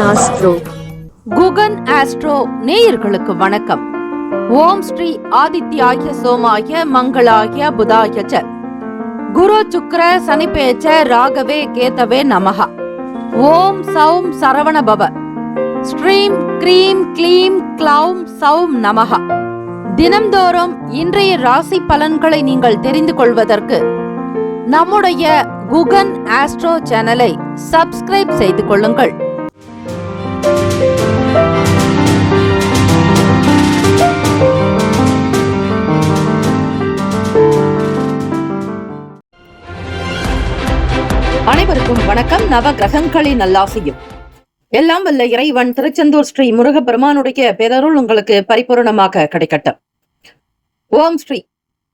Astro. Guhan astro நேயர்களுக்கு வணக்கம். ஓம் ஸ்ரீ ஆதித்யாய சோமாய மங்களாய புதாய ச குரு சுக்ர சனிபேச்ச ராகவே கேதவே நமஹ. ஓம் சௌம் சரவண பவ. ஸ்ரீம் க்ரீம் க்ளீம் க்ளௌம் சௌம் நமஹ. தினம்தோறும் இன்றைய ராசி பலன்களை நீங்கள் தெரிந்து கொள்வதற்கு நம்முடைய குகன் ஆஸ்ட்ரோ சேனலை சப்ஸ்கிரைப் செய்து கொள்ளுங்கள். அனைவருக்கும் வணக்கம். நவ கிரகங்களின் நல்லாசையும் எல்லாம் வல்ல இறைவன் திருச்செந்தூர் ஸ்ரீ முருகப்பெருமானுடைய பேரருள் உங்களுக்கு பரிபூர்ணமாக கிடைக்கட்டும். ஓம் ஸ்ரீ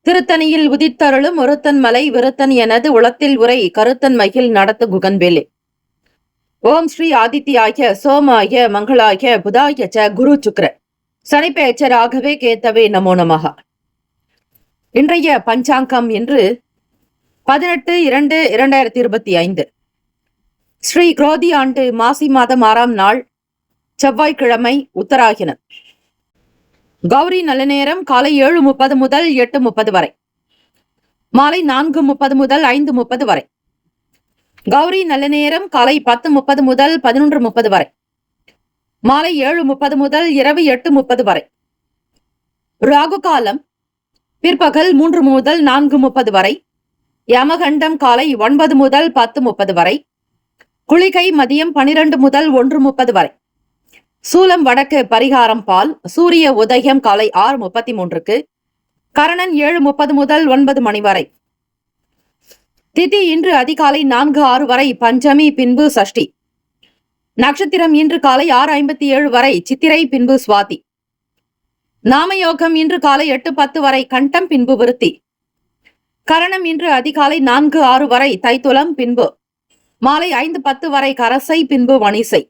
திருத்தணியில் உதித்தருளும் ஒருத்தன் மலை விருத்தன் எனது உளத்தில் உரை கருத்தன் மகிழ் நடத்து குகன்வேலே. ஓம் ஸ்ரீ ஆதித்யாய சோமாய மங்களாய புதாய ச குரு சுக்ர சனிப்பேச்ச ராகவே கேத்தவே நமோ நமஹ. இன்றைய பஞ்சாங்கம் என்று 18/2/2025 ஸ்ரீ குரோதி ஆண்டு மாசி மாதம் 6ஆம் நாள் செவ்வாய்க்கிழமை உத்தராயணம். கௌரி நல்ல நேரம் காலை 7:30 முதல் 8:30 வரை, மாலை 4:30 முதல் 5:30 வரை. கௌரி நல்ல நேரம் காலை 10:30 முதல் 11:30 வரை, மாலை 7:30 முதல் இரவு 8:30 வரை. ராகு காலம் பிற்பகல் 3 முதல் 4:30 வரை. யமகண்டம் காலை 9 முதல் 10:30 வரை. குளிகை மதியம் 12 முதல் 1:30 வரை. சூலம் வடக்கு, பரிகாரம் பால். சூரிய உதயம் காலை 6:33க்கு. கரணன் 7:30 முதல் 9 மணி வரை. திதி இன்று அதிகாலை 4:06 வரை பஞ்சமி, பின்பு சஷ்டி. நட்சத்திரம் இன்று காலை 6:57 வரை சித்திரை, பின்பு சுவாதி. நாமயோகம் இன்று காலை 8:10 வரை கண்டம், பின்பு விருத்தி. கரணம் இன்று அதிகாலை 4:06 வரை தைத்துலம், பின்பு மாலை 5:10 வரை கரசை, பின்பு வணிசை.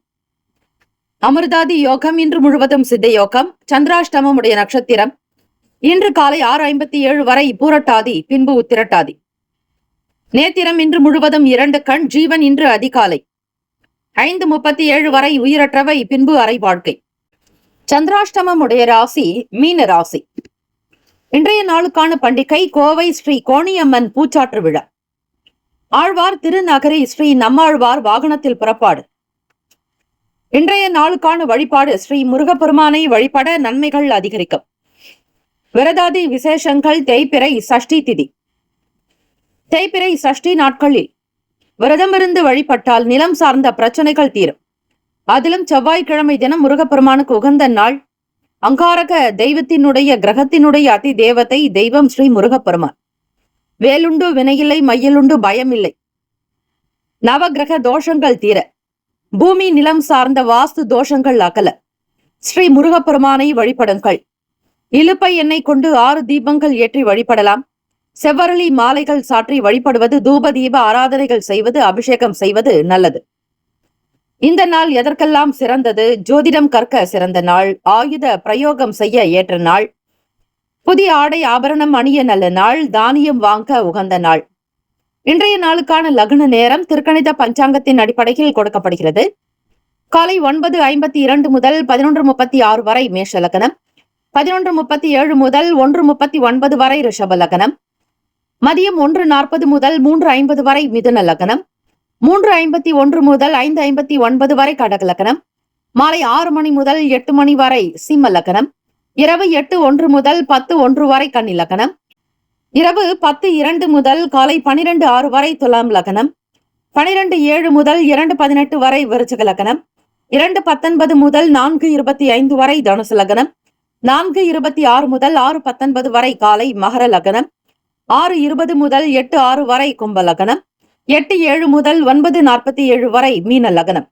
அமிர்தாதி யோகம் இன்று முழுவதும் சித்த யோகம். சந்திராஷ்டமம் உடைய நட்சத்திரம் இன்று காலை 6:57 வரை பூரட்டாதி, பின்பு உத்திரட்டாதி. நேத்திரம் இன்று முழுவதும் 2 கண். ஜீவன் இன்று அதிகாலை 5:37 வரை உயிரற்றவை, பின்பு அரை வாழ்க்கை. சந்திராஷ்டமம் உடைய ராசி மீன ராசி. இன்றைய நாளுக்கான பண்டிகை கோவை ஸ்ரீ கோணியம்மன் பூச்சாற்று விழா. ஆழ்வார் திருநகரி ஸ்ரீ நம்மாழ்வார் வாகனத்தில் புறப்பாடு. இன்றைய நாளுக்கான வழிபாடு ஸ்ரீ முருகப்பெருமானை வழிபட நன்மைகள் அதிகரிக்கும். விரதாதி விசேஷங்கள் தேய்பிறை சஷ்டி திதி. தேய்பிறை சஷ்டி நாட்களில் விரதமிருந்து வழிபட்டால் நிலம் சார்ந்த பிரச்சனைகள் தீரும். அதிலும் செவ்வாய்க்கிழமை தினம் முருகப்பெருமானுக்கு உகந்த நாள். அங்காரக தெய்வத்தினுடைய கிரகத்தினுடைய அதி தேவதை தெய்வம் ஸ்ரீ முருகப்பெருமான். வேலுண்டு வினையில்லை, மையலுண்டு பயமில்லை. நவகிரக தோஷங்கள் தீர, பூமி நிலம் சார்ந்த வாஸ்து தோஷங்கள் அகல ஸ்ரீ முருகப்பெருமானை வழிபடுங்கள். இலுப்பை எண்ணெய் கொண்டு 6 தீபங்கள் ஏற்றி வழிபடலாம். செவ்வரளி மாலைகள் சாற்றி வழிபடுவது, தூப தீப ஆராதனைகள் செய்வது, அபிஷேகம் செய்வது நல்லது. இந்த நாள் எதற்கெல்லாம் சிறந்தது? ஜோதிடம் கற்க சிறந்த நாள். ஆயுத பிரயோகம் செய்ய ஏற்ற நாள். புதிய ஆடை ஆபரணம் அணிய நல்ல நாள். தானியம் வாங்க உகந்த நாள். இன்றைய நாளுக்கான லக்ன நேரம் திருக்கணித பஞ்சாங்கத்தின் அடிப்படையில் கொடுக்கப்படுகிறது. காலை 9:52 முதல் 11:36 வரை மேஷ லக்னம். 11:37 முதல் 1:39 வரை ரிஷப லக்னம். மதியம் 1:40 முதல் 3:50 வரை மிதுன லக்னம். 3:51 முதல் 5:59 வரை கடக லக்னம். மாலை 6 மணி முதல் 8 மணி வரை சிம்ம லக்னம். இரவு 8:01 முதல் 10:01 வரை கன்னி லக்னம். இரவு 10:02 முதல் காலை 12:06 வரை துலாம் லக்னம். 12:07 முதல் 2:18 வரை விருச்சிக லக்னம். 2:19 முதல் 4:25 வரை தனுசு லக்னம். 4:26 முதல் 6:19 வரை காலை மகர லக்னம். 6:20 முதல் 8:06 வரை கும்ப லக்னம். 8:07 முதல் 9:47 வரை மீன லக்னம்.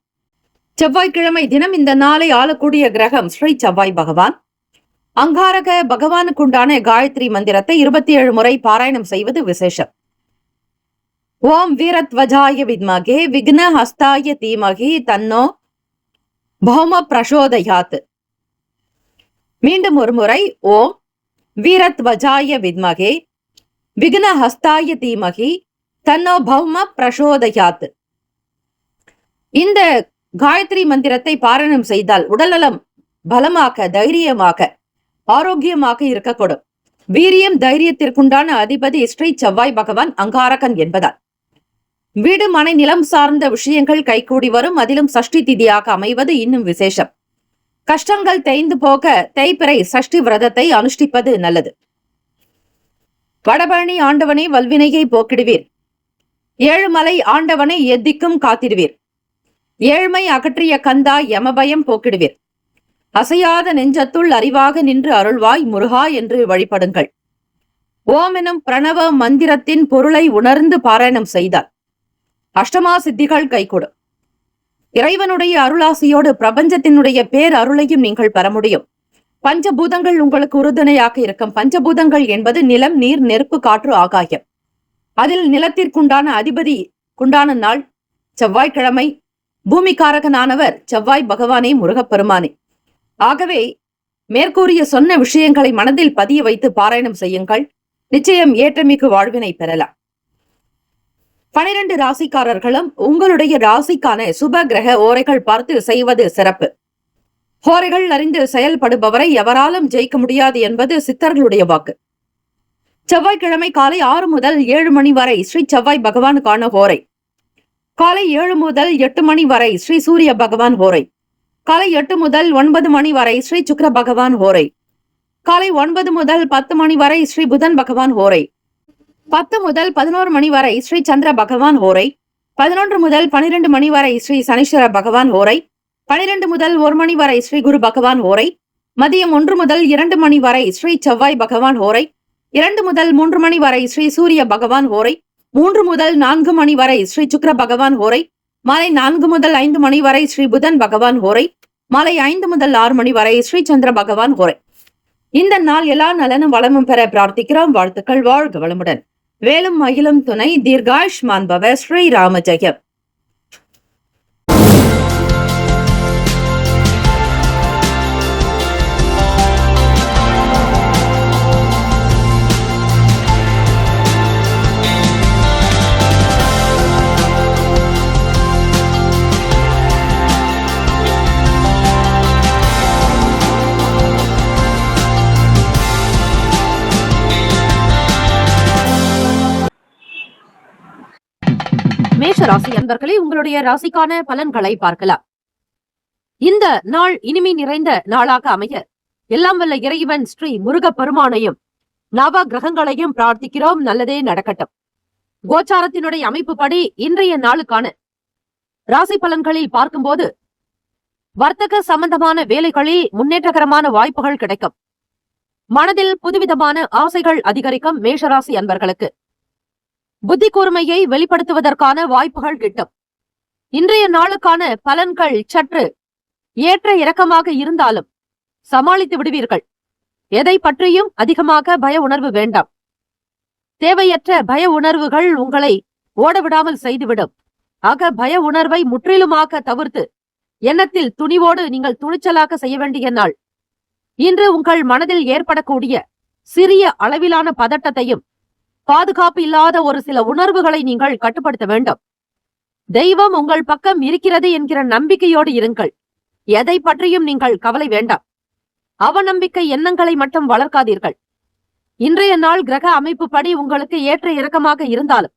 செவ்வாய்க்கிழமை தினம் இந்த நாளை ஆளக்கூடிய கிரகம் ஸ்ரீ செவ்வாய் பகவான். அங்காரக பகவானுக்குண்டான காயத்ரி மந்திரத்தை 27 முறை பாராயணம் செய்வது விசேஷம். ஓம் வீரத்வஜாய வித்மகே விக்ன ஹஸ்தாய தீமகி தன்னோ பௌம பிரசோதயாத். மீண்டும் ஒரு முறை ஓம் வீரத்வஜாய வித்மகே விக்ன ஹஸ்தாய தீமகி தன்னோ பௌம பிரசோதயாத். இந்த காயத்ரி மந்திரத்தை பாராயணம் செய்தால் உடல்நலம் பலமாக, தைரியமாக, ஆரோக்கியமாக இருக்கக்கூடும். வீரியம் தைரியத்திற்குண்டான அதிபதி ஸ்ரீ செவ்வாய் பகவான் அங்காரகன் என்பதால் வீடு மனை நிலம் சார்ந்த விஷயங்கள் கைகூடி வரும். அதிலும் சஷ்டி திதியாக அமைவது இன்னும் விசேஷம். கஷ்டங்கள் தேய்ந்து போக தேய்பிறை சஷ்டி விரதத்தை அனுஷ்டிப்பது நல்லது. வடபழனி ஆண்டவனை வல்வினையை போக்கிடுவீர். ஏழுமலை ஆண்டவனை எத்திக்கும் காத்திடுவீர். ஏழ்மை அகற்றிய கந்தா யமபயம் போக்கிடுவீர். அசையாத நெஞ்சத்துள் அறிவாக நின்று அருள்வாய் முருகா என்று வழிபடுங்கள். ஓம் எனும் பிரணவ மந்திரத்தின் பொருளை உணர்ந்து பாராயணம் செய்தால் அஷ்டமா சித்திகள் கைகூடும். இறைவனுடைய அருளாசியோடு பிரபஞ்சத்தினுடைய பேர் அருளையும் நீங்கள் பெற முடியும். பஞ்சபூதங்கள் உங்களுக்கு உறுதுணையாக இருக்கும். பஞ்சபூதங்கள் என்பது நிலம், நீர், நெருப்பு, காற்று, ஆகாயம். அதில் நிலத்திற்குண்டான அதிபதி குண்டான நாள் செவ்வாய்க்கிழமை. பூமிக்காரகனானவர் செவ்வாய் பகவானே, முருகப்பெருமானே. ஆகவே மேற்கூறிய சொன்ன விஷயங்களை மனதில் பதிய வைத்து பாராயணம் செய்யுங்கள். நிச்சயம் ஏற்றமிகு வாழ்வினை பெறலாம். 12 ராசிக்காரர்களும் உங்களுடைய ராசிக்கான சுப கிரக ஓரைகள் பார்த்து செய்வது சிறப்பு. ஹோரைகள் அறிந்து செயல்படுபவரை எவராலும் ஜெயிக்க முடியாது என்பது சித்தர்களுடைய வாக்கு. செவ்வாய்க்கிழமை காலை 6 முதல் 7 மணி வரை ஸ்ரீ செவ்வாய் பகவானுக்கான ஹோரை. காலை 7 முதல் 8 மணி வரை ஸ்ரீ சூரிய பகவான் ஹோரை. காலை 8 முதல் 9 மணி வரை ஸ்ரீ சுக்கிர பகவான் ஹோரை. காலை 9 முதல் 10 மணி வரை ஸ்ரீ புதன் பகவான் ஹோரை. 10 முதல் 11 மணி வரை ஸ்ரீ சந்திர பகவான் ஹோரை. 11 முதல் 12 மணி வரை ஸ்ரீ சனீஸ்வர பகவான் ஹோரை. 12 முதல் 1 மணி வரை ஸ்ரீ குரு பகவான் ஹோரை. மதியம் 1 முதல் 2 மணி வரை ஸ்ரீ செவ்வாய் பகவான் ஹோரை. 2 முதல் 3 மணி வரை ஸ்ரீ சூரிய பகவான் ஹோரை. 3 முதல் 4 மணி வரை ஸ்ரீ சுக்கிர பகவான் ஹோரை. மாலை 4 முதல் 5 மணி வரை ஸ்ரீ புதன் பகவான் ஹோரை. மாலை 5 முதல் 6 மணி வரை ஸ்ரீ சந்திர பகவான் ஹோரை. இந்த நாள் எல்லா நலனும் வளமும் பெற பிரார்த்திக்கிறோம். வாழ்த்துக்கள். வாழ்க வளமுடன். வேலும் மகிழும் துணை தீர்காயுஷ்மான் பவ. ஸ்ரீ ராம ஜெயம். மேஷ ராசி அன்பர்களே, உங்களுடைய ராசிக்கான பலன்களை பார்க்கலாம். இந்த நாள் இனிமை நிறைந்த நாளாக அமைய எல்லாம் வல்ல இறைவன் ஸ்ரீ முருகப்பெருமானையும் நவ கிரகங்களையும் பிரார்த்திக்கிறோம். நல்லதே நடக்கட்டும். கோச்சாரத்தினுடைய அமைப்புப்படி இன்றைய நாளுக்கான ராசி பலன்களில் பார்க்கும்போது வர்த்தக சம்பந்தமான வேலைகளில் முன்னேற்றகரமான வாய்ப்புகள் கிடைக்கும். மனதில் புதுவிதமான ஆசைகள் அதிகரிக்கும். மேஷராசி அன்பர்களுக்கு புத்தி கூர்மையை வெளிப்படுத்துவதற்கான வாய்ப்புகள் கிட்டும். இன்றைய நாளுக்கான பலன்கள் சற்று ஏற்ற இறக்கமாக இருந்தாலும் சமாளித்து விடுவீர்கள். எதை பற்றியும் அதிகமாக பய உணர்வு வேண்டாம். தேவையற்ற பய உணர்வுகள் உங்களை ஓடவிடாமல் செய்துவிடும். ஆக பய உணர்வை முற்றிலுமாக தவிர்த்து எண்ணத்தில் துணிவோடு நீங்கள் துணிச்சலாக செய்ய வேண்டிய நாள். இன்று உங்கள் மனதில் ஏற்படக்கூடிய சிறிய அளவிலான பதட்டத்தையும் பாதுகாப்பு இல்லாத ஒரு சில உணர்வுகளை நீங்கள் கட்டுப்படுத்த வேண்டும். தெய்வம் உங்கள் பக்கம் இருக்கிறது என்கிற நம்பிக்கையோடு இருங்கள். எதை பற்றியும் நீங்கள் கவலை வேண்டாம். அவநம்பிக்கை எண்ணங்களை மட்டும் வளர்க்காதீர்கள். இன்றைய நாள் கிரக அமைப்பு படி உங்களுக்கு ஏற்ற இறக்கமாக இருந்தாலும்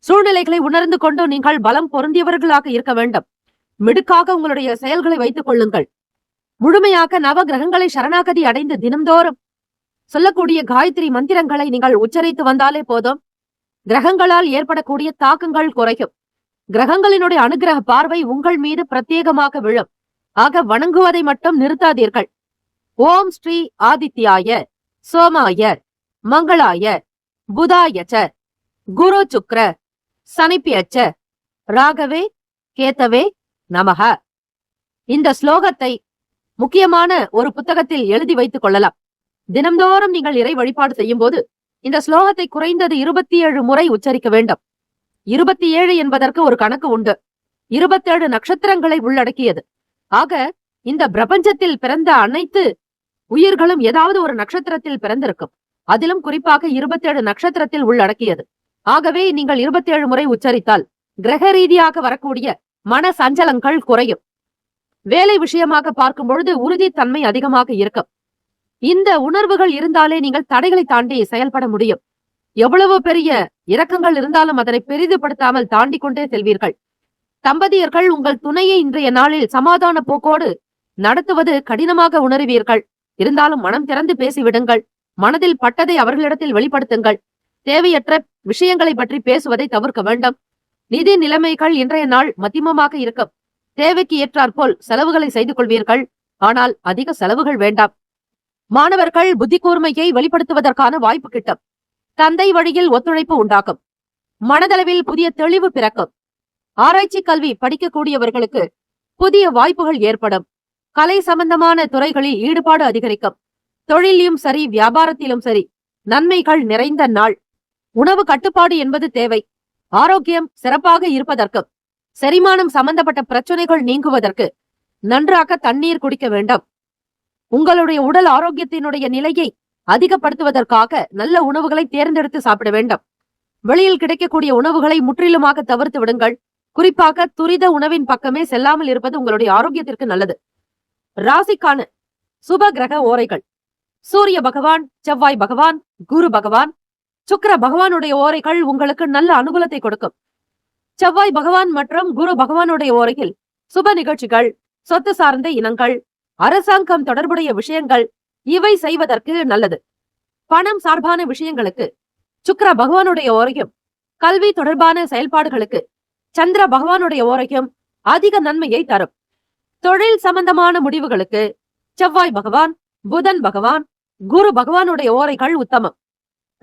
சூழ்நிலைகளை உணர்ந்து கொண்டு நீங்கள் பலம் பொருந்தியவர்களாக இருக்க வேண்டும். மிடுக்காக உங்களுடைய செயல்களை வைத்துக் கொள்ளுங்கள். முழுமையாக நவ கிரகங்களை சரணாகதி அடைந்து தினம்தோறும் சொல்லக்கூடிய காயத்ரி மந்திரங்களை நீங்கள் உச்சரித்து வந்தாலே போதும். கிரகங்களால் ஏற்படக்கூடிய தாக்கங்கள் குறையும். கிரகங்களினுடைய அனுகிரக பார்வை உங்கள் மீது பிரத்யேகமாக விழும். ஆக வணங்குவதை மட்டும் நிறுத்தாதீர்கள். ஓம் ஸ்ரீ ஆதித்யாய சோமாய மங்களாய புதாயச்ச குரு சுக்ர சனிப்பியச்ச ராகவே கேத்தவே நமக. இந்த ஸ்லோகத்தை முக்கியமான ஒரு புத்தகத்தில் எழுதி வைத்துக் கொள்ளலாம். தினம்தோறும் நீங்கள் இறை வழிபாடு செய்யும் போது இந்த ஸ்லோகத்தை குறைந்தது 27 முறை உச்சரிக்க வேண்டும். 27 என்பதற்கு ஒரு கணக்கு உண்டு. 27 நட்சத்திரங்களை உள்ளடக்கியது. ஆக இந்த பிரபஞ்சத்தில் பிறந்த அனைத்து உயிர்களும் ஏதாவது ஒரு நட்சத்திரத்தில் பிறந்திருக்கும். அதிலும் குறிப்பாக 27 நட்சத்திரத்தில் உள்ளடக்கியது. ஆகவே நீங்கள் 27 முறை உச்சரித்தால் கிரக ரீதியாக வரக்கூடிய மன சஞ்சலங்கள் குறையும். வேலை விஷயமாக பார்க்கும் பொழுது உறுதித்தன்மை அதிகமாக இருக்கும். இந்த உணர்வுகள் இருந்தாலே நீங்கள் தடைகளை தாண்டி செயல்பட முடியும். எவ்வளவு பெரிய இரக்கங்கள் இருந்தாலும் அதனை பெரிதுபடுத்தாமல் தாண்டி கொண்டே செல்வீர்கள். தம்பதியர்கள் உங்கள் துணையை இன்றைய நாளில் சமாதான போக்கோடு நடத்துவது கடினமாக உணர்வீர்கள். இருந்தாலும் மனம் திறந்து பேசிவிடுங்கள். மனதில் பட்டதை அவர்களிடத்தில் வெளிப்படுத்துங்கள். தேவையற்ற விஷயங்களை பற்றி பேசுவதை தவிர்க்க வேண்டும். நிதி நிலைமைகள் இன்றைய நாள் மத்தியமமாக இருக்கும். தேவைக்கு ஏற்றாற்போல் செலவுகளை செய்து கொள்வீர்கள். ஆனால் அதிக செலவுகள் வேண்டாம். மாணவர்கள் புத்தி கூர்மையை வெளிப்படுத்துவதற்கான வாய்ப்பு கிட்டும். தந்தை வழியில் ஒத்துழைப்பு உண்டாகும். மனதளவில் புதிய தெளிவு பிறக்கும். ஆராய்ச்சி கல்வி படிக்கக்கூடியவர்களுக்கு புதிய வாய்ப்புகள் ஏற்படும். கலை சம்பந்தமான துறைகளில் ஈடுபாடு அதிகரிக்கும். தொழிலும் சரி, வியாபாரத்திலும் சரி, நன்மைகள் நிறைந்த நாள். உணவு கட்டுப்பாடு என்பது தேவை. ஆரோக்கியம் சிறப்பாக இருப்பதற்கு, செரிமானம் சம்பந்தப்பட்ட பிரச்சனைகள் நீங்குவதற்கு நன்றாக தண்ணீர் குடிக்க வேண்டும். உங்களுடைய உடல் ஆரோக்கியத்தினுடைய நிலையை அதிகப்படுத்துவதற்காக நல்ல உணவுகளை தேர்ந்தெடுத்து சாப்பிட வேண்டும். வெளியில் கிடைக்கக்கூடிய உணவுகளை முற்றிலுமாக தவிர்த்து விடுங்கள். குறிப்பாக துரித உணவின் பக்கமே செல்லாமல் இருப்பது உங்களுடைய ஆரோக்கியத்திற்கு நல்லது. ராசிக்கான சுப கிரக ஓரைகள்: சூரிய பகவான், செவ்வாய் பகவான், குரு பகவான், சுக்கிர பகவானுடைய ஓரைகள் உங்களுக்கு நல்ல அனுகூலத்தை கொடுக்கும். செவ்வாய் பகவான் மற்றும் குரு பகவானுடைய ஓரையில் சுப நிகழ்ச்சிகள், சொத்து சார்ந்த இனங்கள், அரசாங்கம் தொடர்புடைய விஷயங்கள் இவை செய்வதற்கு நல்லது. பணம் சார்பான விஷயங்களுக்கு சுக்கிர பகவானுடைய ஓரையும், கல்வி தொடர்பான செயல்பாடுகளுக்கு சந்திர பகவானுடைய ஓரையும் அதிக நன்மையை தரும். தொழில் சம்பந்தமான முடிவுகளுக்கு செவ்வாய் பகவான், புதன் பகவான், குரு பகவானுடைய ஓரைகள் உத்தமம்.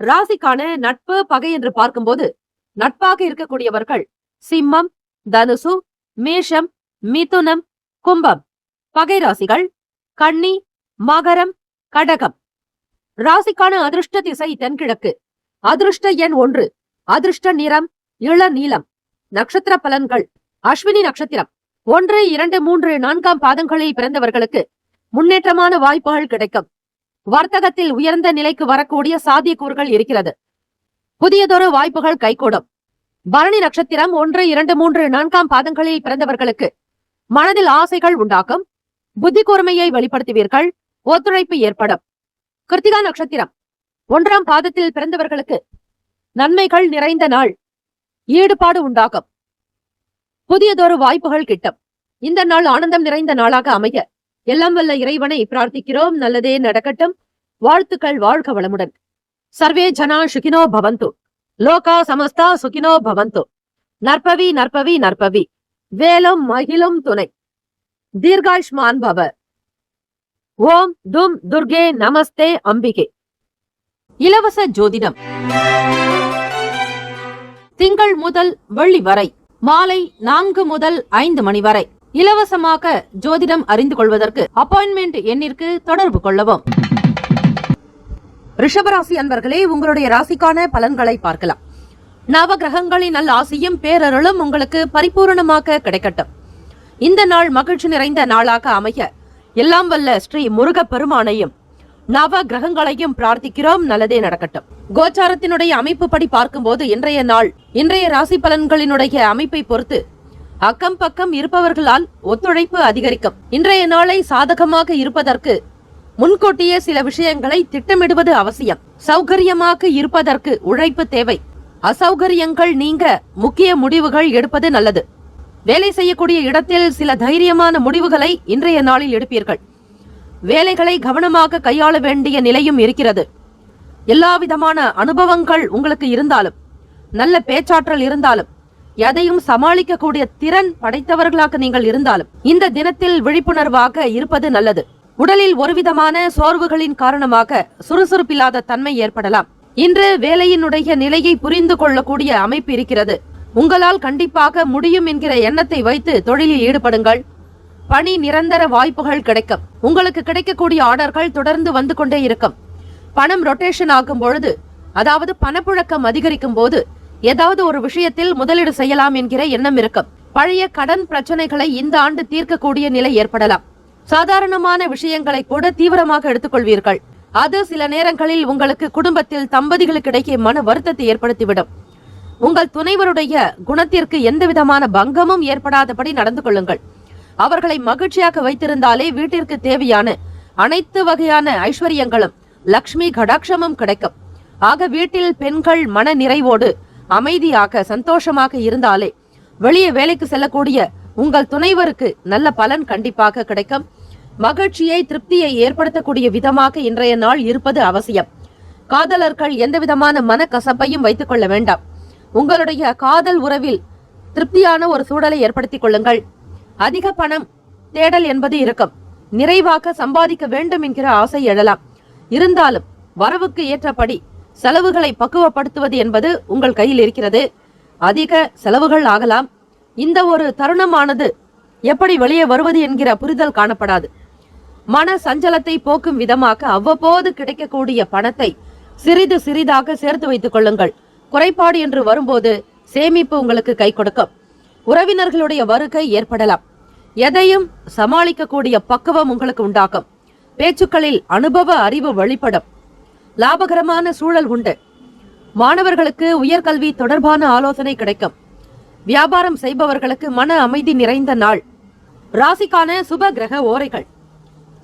ராசிக்கான நட்பு பகை என்று பார்க்கும்போது நட்பாக இருக்கக்கூடியவர்கள் சிம்மம், தனுசு, மேஷம், மிதுனம், கும்பம். பகை ராசிகள் கன்னி, மகரம், கடகம். ராசிக்கான அதிர்ஷ்ட திசை தென்கிழக்கு. அதிர்ஷ்ட எண் 1. அதிர்ஷ்ட நிறம் இளநீலம். நட்சத்திர பலன்கள்: அஸ்வினி நட்சத்திரம் 1, 2, 3, 4ஆம் பாதங்களில் பிறந்தவர்களுக்கு முன்னேற்றமான வாய்ப்புகள் கிடைக்கும். வர்த்தகத்தில் உயர்ந்த நிலைக்கு வரக்கூடிய சாத்தியக்கூறுகள் இருக்கிறது. புதியதொரு வாய்ப்புகள் கைகூடும். பரணி நட்சத்திரம் 1, 2, 3, 4ஆம் பாதங்களில் பிறந்தவர்களுக்கு மனதில் ஆசைகள் உண்டாகும். புத்தி கூர்மையை வெளிப்படுத்துவீர்கள். ஒத்துழைப்பு ஏற்படும். கிருத்திகா நட்சத்திரம் 1ஆம் பாதத்தில் பிறந்தவர்களுக்கு நன்மைகள் நிறைந்த நாள். ஈடுபாடு உண்டாகும். புதியதொரு வாய்ப்புகள் கிட்டும். இந்த நாள் ஆனந்தம் நிறைந்த நாளாக அமைய எல்லாம் வல்ல இறைவனை பிரார்த்திக்கிறோம். நல்லதே நடக்கட்டும். வாழ்த்துக்கள். வாழ்க வளமுடன். சர்வே ஜனா சுகினோ பவந்து. லோகா சமஸ்தா சுகினோ பவந்து. நற்பவி நற்பவி நற்பவி. வேலும் மகிழும் துணை. தீர்காயுஷ்மான் பவ. ஓம் தும் துர்கே நமஸ்தே அம்பிகே. இலவச ஜோதிடம் திங்கள் முதல் வெள்ளி வரை மாலை 4 முதல் 5 மணி வரை இலவசமாக ஜோதிடம் அறிந்து கொள்வதற்கு அப்பாயின்மெண்ட் எண்ணிற்கு தொடர்பு கொள்ளவும். ரிஷபராசி அன்பர்களே, உங்களுடைய ராசிக்கான பலன்களை பார்க்கலாம். நவ கிரகங்களின் நல்ல ஆசையும் பேரருளும் உங்களுக்கு பரிபூர்ணமாக கிடைக்கட்டும். இந்த நாள் மகிழ்ச்சி நிறைந்த நாளாக அமைய எல்லாம் வல்ல ஸ்ரீ முருக பெருமானையும் நவ கிரகங்களையும் பிரார்த்திக்கிறோம். நல்லதே நடக்கட்டும். கோச்சாரத்தினுடைய அமைப்பு படி பார்க்கும்போது இன்றைய ராசி பலன்களினுடைய அமைப்பை பொறுத்து அக்கம் பக்கம் இருப்பவர்களால் ஒத்துழைப்பு அதிகரிக்கும். இன்றைய நாளை சாதகமாக இருப்பதற்கு முன்கூட்டியே சில விஷயங்களை திட்டமிடுவது அவசியம். சௌகரியமாக இருப்பதற்கு உழைப்பு தேவை. அசௌகரியங்கள் நீங்க முக்கிய முடிவுகள் எடுப்பது நல்லது. வேலை செய்யக்கூடிய இடத்தில் சில தைரியமான முடிவுகளை இன்றைய நாளில் எடுப்பீர்கள். வேலைகளை கவனமாக கையாள வேண்டிய நிலையும் இருக்கிறது. எல்லா விதமான அனுபவங்கள் உங்களுக்கு இருந்தாலும், நல்ல பேச்சாற்றல் இருந்தாலும், எதையும் சமாளிக்கக்கூடிய திறன் படைத்தவர்களாக நீங்கள் இருந்தாலும் இந்த தினத்தில் விழிப்புணர்வாக இருப்பது நல்லது. உடலில் ஒருவிதமான சோர்வுகளின் காரணமாக சுறுசுறுப்பில்லாத தன்மை ஏற்படலாம். இன்று வேலையினுடைய நிலையை புரிந்து கொள்ளக்கூடிய அமைப்பு இருக்கிறது. உங்களால் கண்டிப்பாக முடியும் என்கிற எண்ணத்தை வைத்து தொழிலில் ஈடுபடுங்கள். பணி நிரந்தர வாய்ப்புகள் கிடைக்கும். உங்களுக்கு கிடைக்கக்கூடிய ஆர்டர்கள் தொடர்ந்து வந்து கொண்டே இருக்கும். பணம் ரொட்டேஷன் ஆகும் பொழுது, அதாவது பணப்புழக்கம் அதிகரிக்கும் போது ஏதாவது ஒரு விஷயத்தில் முதலீடு செய்யலாம் என்கிற எண்ணம் இருக்கும். பழைய கடன் பிரச்சனைகளை இந்த ஆண்டு தீர்க்கக்கூடிய நிலை ஏற்படலாம். சாதாரணமான விஷயங்களை கூட தீவிரமாக எடுத்துக்கொள்வீர்கள். அது சில நேரங்களில் உங்களுக்கு குடும்பத்தில் தம்பதிகளுக்கிடையே மன வருத்தத்தை ஏற்படுத்திவிடும். உங்கள் துணைவருடைய குணத்திற்கு எந்த விதமான பங்கமும் ஏற்படாதபடி நடந்து கொள்ளுங்கள். அவர்களை மகிழ்ச்சியாக வைத்திருந்தாலே வீட்டிற்கு தேவையான அனைத்து வகையான ஐஸ்வர்யங்களும் லக்ஷ்மி கடாட்சமும் கிடைக்கும். ஆக வீட்டில் பெண்கள் மன நிறைவோடு அமைதியாக சந்தோஷமாக இருந்தாலே வெளியே வேலைக்கு செல்லக்கூடிய உங்கள் துணைவருக்கு நல்ல பலன் கண்டிப்பாக கிடைக்கும். மகிழ்ச்சியை திருப்தியை ஏற்படுத்தக்கூடிய விதமாக இன்றைய நாள் இருப்பது அவசியம். காதலர்கள் எந்த விதமான மனக்கசப்பையும் வைத்துக் கொள்ள வேண்டாம். உங்களுடைய காதல் உறவில் திருப்தியான ஒரு சூழலை ஏற்படுத்திக் கொள்ளுங்கள். அதிக பணம் தேடல் என்பது இருக்கும். நிறைவாக சம்பாதிக்க வேண்டும் என்கிற ஆசை எழலாம். இருந்தாலும் வரவுக்கு ஏற்றபடி செலவுகளை பக்குவப்படுத்துவது என்பது உங்கள் கையில் இருக்கிறது. அதிக செலவுகள் ஆகலாம். இந்த ஒரு தருணமானது எப்படி வெளியே வருவது என்கிற புரிதல் காணப்படாது. மன சஞ்சலத்தை போக்கும் விதமாக அவ்வப்போது கிடைக்கக்கூடிய பணத்தை சிறிது சிறிதாக சேர்த்து வைத்துக் கொள்ளுங்கள். குறைபாடு என்று வரும்போது சேமிப்பு உங்களுக்கு கை கொடுக்கும். உறவினர்களுடைய வருகை ஏற்படலாம். எதையும் சமாளிக்கக்கூடிய பக்குவம் உங்களுக்கு உண்டாக்கும். பேச்சுக்களில் அனுபவ அறிவு வெளிப்படும். லாபகரமான சூழல் உண்டு. மாணவர்களுக்கு உயர்கல்வி தொடர்பான ஆலோசனை கிடைக்கும். வியாபாரம் செய்பவர்களுக்கு மன அமைதி நிறைந்த நாள். ராசிக்கான சுப கிரக ஓரைகள்: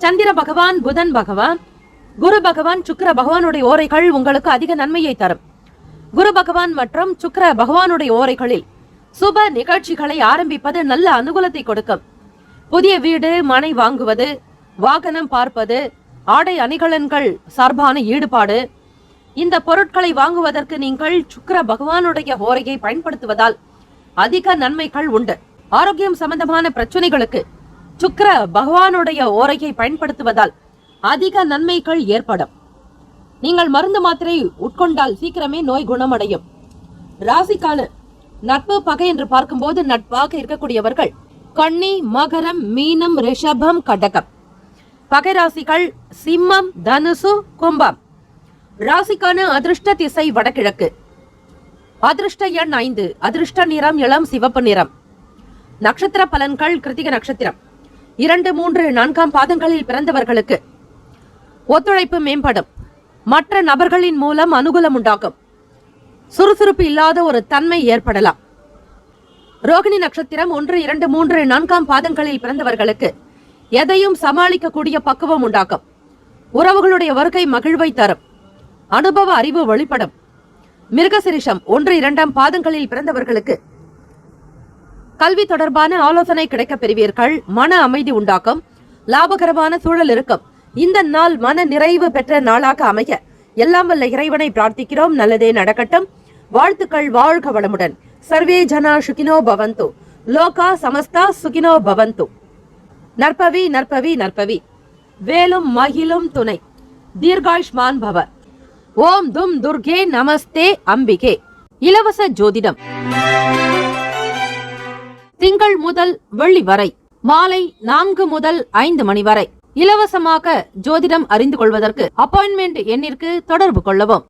சந்திர பகவான், புதன் பகவான், குரு பகவான், சுக்கிர பகவானுடைய ஓரைகள் உங்களுக்கு அதிக நன்மையை தரும். குரு பகவான் மற்றும் சுக்கிர பகவானுடைய ஓரைகளில் சுப நிகழ்ச்சிகளை ஆரம்பிப்பது நல்ல அனுகூலத்தை கொடுக்கும். புதிய வீடு மனை வாங்குவது, வாகனம் பார்ப்பது, ஆடை அணிகலன்கள் சார்பான ஈடுபாடு, இந்த பொருட்களை வாங்குவதற்கு நீங்கள் சுக்கிர பகவானுடைய ஓரையை பயன்படுத்துவதால் அதிக நன்மைகள் உண்டு. ஆரோக்கியம் சம்பந்தமான பிரச்சனைகளுக்கு சுக்கிர பகவானுடைய ஓரையை பயன்படுத்துவதால் அதிக நன்மைகள் ஏற்படும். நீங்கள் மருந்து மாத்திரை உட்கொண்டால் சீக்கிரமே நோய் குணமடையும். ராசிக்கான நட்பு பகை என்று பார்க்கும்போது நட்பாக இருக்கக்கூடியவர்கள் கன்னி, மகரம், மீனம், ரிஷபம், கடகம். பகை ராசிகள் சிம்மம், தனுசு, கும்பம். ராசிக்கான அதிர்ஷ்ட திசை வடகிழக்கு. அதிர்ஷ்ட எண் 5. அதிர்ஷ்ட நிறம் இளம் சிவப்பு நிறம். நட்சத்திர பலன்கள்: கிருத்திக நட்சத்திரம் 2, 3, 4 பாதங்களில் பிறந்தவர்களுக்கு ஒத்துழைப்பு மேம்படும். மற்ற நபர்களின் மூலம் அனுகூலம் உண்டாகும். சுறுசுறுப்பு இல்லாத ஒரு தன்மை ஏற்படலாம். ரோகிணி நட்சத்திரம் 1, 2, 3, 4 பாதங்களில் பிறந்தவர்களுக்கு எதையும் சமாளிக்கக்கூடிய பக்குவம் உண்டாக்கும். உறவுகளுடைய வருகை மகிழ்வை தரும். அனுபவ அறிவு வெளிப்படும். மிருகசிரிஷம் 1, 2 பாதங்களில் பிறந்தவர்களுக்கு கல்வி தொடர்பான ஆலோசனை கிடைக்க பெறுவீர்கள். மன அமைதி உண்டாக்கும். லாபகரமான சூழல் இருக்கும். இந்த நாள் மன நிறைவு பெற்ற நாளாக அமைய எல்லாம் வல்ல இறைவனை பிரார்த்திக்கிறோம். நல்லதே நடக்கட்டும். வாழ்த்துக்கள். வாழ்க வளமுடன். சர்வே ஜனா சுகினோ பவந்து. லோகா சமஸ்தா சுகினோ பவந்து. நற்பவி நற்பவி நற்பவி. வேலும் மகிழும் துணை. தீர்காயுஷ்மான் பவ. ஓம் தும் துர்கே நமஸ்தே அம்பிகே. இலவச ஜோதிடம் திங்கள் முதல் வெள்ளி வரை மாலை 4 முதல் 5 மணி வரை இலவசமாக ஜோதிடம் அறிந்து கொள்வதற்கு அப்பாயின்மெண்ட் எண்ணிற்கு தொடர்பு கொள்ளவும்.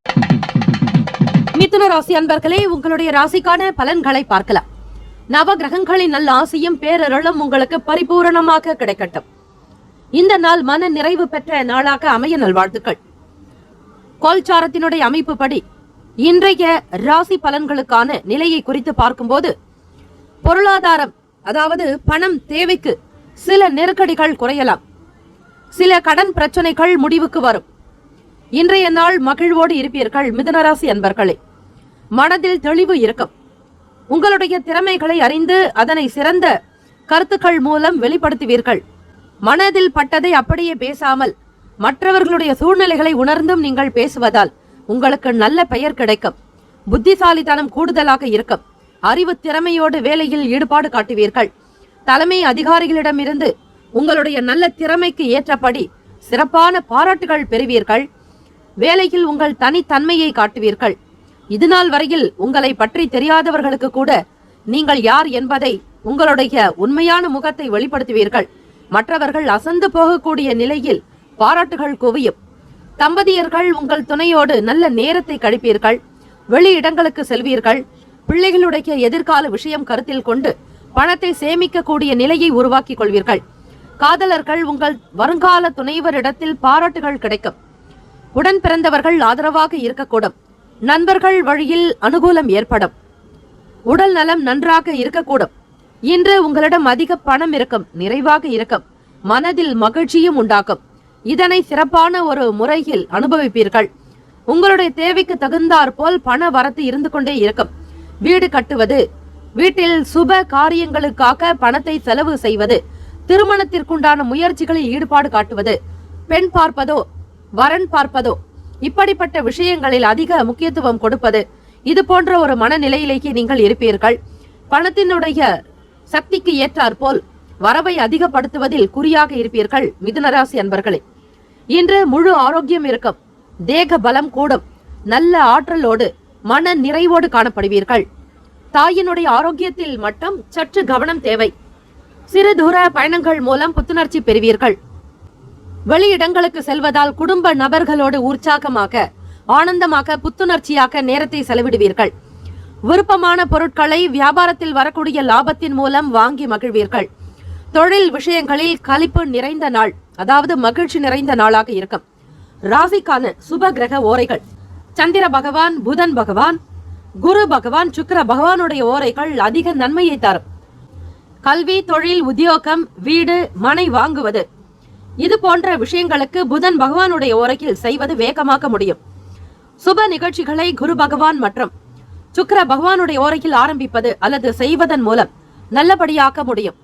மிதுன ராசி அன்பர்களே, உங்களுடைய ராசிக்கான பலன்களை பார்க்கலாம். நவ கிரகங்களின் நல்ல ஆசையும் பேரருளும் உங்களுக்கு பரிபூரணமாக கிடைக்கட்டும். இந்த நாள் மன நிறைவு பெற்ற நாளாக அமைய நல்வாழ்த்துக்கள். கோல்சாரத்தினுடைய அமைப்பு படி இன்றைய ராசி பலன்களுக்கான நிலையை குறித்து பார்க்கும்போது பொருளாதாரம், அதாவது பணம் தேவைக்கு சில நெருக்கடிகள் குறையலாம். சில கடன் பிரச்சனைகள் முடிவுக்கு வரும். இன்றைய நாள் மகிழ்வோடு இருப்பீர்கள். மிதுனராசி அன்பர்களே, மனதில் தெளிவு இருக்கும். உங்களுடைய திறமைகளை அறிந்து அதனை சிறந்த கருத்துக்கள் மூலம் வெளிப்படுத்துவீர்கள். மனதில் பட்டதை அப்படியே பேசாமல் மற்றவர்களுடைய சூழ்நிலைகளை உணர்ந்தும் நீங்கள் பேசுவதால் உங்களுக்கு நல்ல பெயர் கிடைக்கும். புத்திசாலித்தனம் கூடுதலாக இருக்கும். அறிவு திறமையோடு வேலையில் ஈடுபாடு காட்டுவீர்கள். தலைமை அதிகாரிகளிடமிருந்து உங்களுடைய நல்ல திறமைக்கு ஏற்றபடி சிறப்பான பாராட்டுகள் பெறுவீர்கள். வேலையில் உங்கள் தனித்தன்மையை காட்டுவீர்கள். இதுநாள் வரையில் உங்களை பற்றி தெரியாதவர்களுக்கு கூட நீங்கள் யார் என்பதை உங்களுடைய உண்மையான முகத்தை வெளிப்படுத்துவீர்கள். மற்றவர்கள் அசந்து போகக்கூடிய நிலையில் பாராட்டுகள் குவியும். தம்பதியர்கள் உங்கள் துணையோடு நல்ல நேரத்தை கழிப்பீர்கள். வெளி இடங்களுக்கு செல்வீர்கள். பிள்ளைகளுடைய எதிர்கால விஷயம் கருத்தில் கொண்டு பணத்தை சேமிக்கக்கூடிய நிலையை உருவாக்கிக் கொள்வீர்கள். காதலர்கள் உங்கள் வருங்கால துணைவரிடத்தில் பாராட்டுகள் கிடைக்கும். உடன் பிறந்தவர்கள் ஆதரவாக இருக்கக்கூடும். நண்பர்கள் வழியில் அனுகூலம் ஏற்படும். உடல் நலம் நன்றாக இருக்கக்கூடும். இன்று உங்களிடம் அதிக பணம் இருக்கும், நிறைவாக இருக்கும், மனதில் மகிழ்ச்சியும் உண்டாக்கும். இதனை சிறப்பான ஒரு முறையில் அனுபவிப்பீர்கள். உங்களுடைய தேவைக்கு தகுந்தாற் போல் பண வரத்து இருந்து கொண்டே இருக்கும். வீடு கட்டுவது, வீட்டில் சுப காரியங்களுக்காக பணத்தை செலவு செய்வது, திருமணத்திற்குண்டான முயற்சிகளில் ஈடுபாடு காட்டுவது, பெண் பார்ப்பதோ வரன் பார்ப்பதோ, இப்படிப்பட்ட விஷயங்களில் அதிக முக்கியத்துவம் கொடுப்பது, இது போன்ற ஒரு மனநிலையிலேயே நீங்கள் இருப்பீர்கள். பணத்தினுடைய சக்திக்கு ஏற்றாற் போல் வரவை அதிகப்படுத்துவதில் குறியாக இருப்பீர்கள். மிதுனராசி அன்பர்களே, இன்று முழு ஆரோக்கியம் இருக்கும், தேக பலம் கூடும், நல்ல ஆற்றலோடு மன நிறைவோடு காணப்படுவீர்கள். தாயினுடைய ஆரோக்கியத்தில் மட்டும் சற்று கவனம் தேவை. சிறு தூர பயணங்கள் மூலம் புத்துணர்ச்சி பெறுவீர்கள். வெளியிடங்களுக்கு செல்வதால் குடும்ப நபர்களோடு உற்சாகமாக, ஆனந்தமாக, புத்துணர்ச்சியாக நேரத்தை செலவிடுவீர்கள். விருப்பமான பொருட்களை வியாபாரத்தில் வரக்கூடிய லாபத்தின் மூலம் வாங்கி மகிழ்வீர்கள். தொழில் விஷயங்களில் களிப்பு நிறைந்த நாள், அதாவது மகிழ்ச்சி நிறைந்த நாளாக இருக்கும். ராசிக்கான சுப கிரக ஓரைகள்: சந்திர பகவான், புதன் பகவான், குரு பகவான், சுக்கிர பகவானுடைய ஓரைகள் அதிக நன்மையை தரும். கல்வி, தொழில், உத்தியோகம், வீடு, மனை வாங்குவது, இது போன்ற விஷயங்களுக்கு புதன் பகவானுடைய ஓரையில் செய்வது வேகமாக முடியும். சுப நிகழ்ச்சிகளை குரு பகவான் மற்றும் சுக்கிர பகவானுடைய ஓரையில் ஆரம்பிப்பது அல்லது செய்வதன் மூலம் நல்லபடியாக்க முடியும்.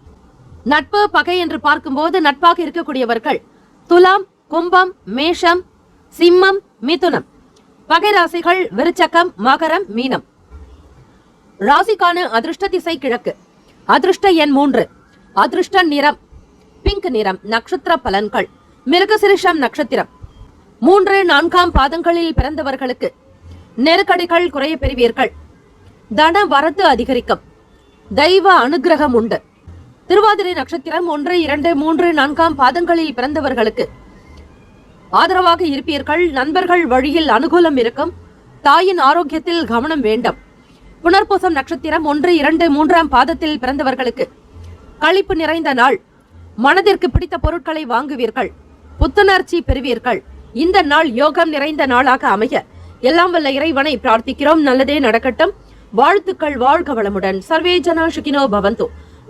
நட்பு, பகை என்று பார்க்கும்போது நட்பாக இருக்கக்கூடியவர்கள் துலாம், கும்பம், மேஷம், சிம்மம், மிதுனம். பகை ராசிகள் விருச்சகம், மகரம், மீனம். ராசிக்கான அதிர்ஷ்ட திசை கிழக்கு. அதிர்ஷ்ட எண் 3. அதிர்ஷ்ட நிறம் பிங்க் நிறம். நட்சத்திர பலன்கள்: மிருகசிரிஷம் நட்சத்திரம் 3, 4ஆம் பாதங்களில் பிறந்தவர்களுக்கு நெருக்கடிகள் குறைய பெறுவீர்கள். தன வரத்து அதிகரிக்கும். தெய்வ அனுகிரகம் உண்டு. திருவாதிரை நட்சத்திரம் 1, 2, 3, 4ஆம் பாதங்களில் பிறந்தவர்களுக்கு ஆதரவாக இருப்பீர்கள். நண்பர்கள் வழியில் அனுகூலம் இருக்கும். தாயின் ஆரோக்கியத்தில் கவனம் வேண்டும். புனர்பூசம் நட்சத்திரம் 1, 2, 3ஆம் பாதத்தில் பிறந்தவர்களுக்கு களிப்பு நிறைந்த நாள். மனதிற்கு பிடித்த பொருட்களை வாங்குவீர்கள். புத்துணர்ச்சி பெறுவீர்கள். இந்த நாள் யோகம் நிறைந்த நாளாக அமைய எல்லாம் வல்ல இறைவனை பிரார்த்திக்கிறோம். நல்லதே நடக்கட்டும். வாழ்த்துக்கள். வாழ்க வளமுடன். சர்வே ஜனா சுகினோ பவந்து.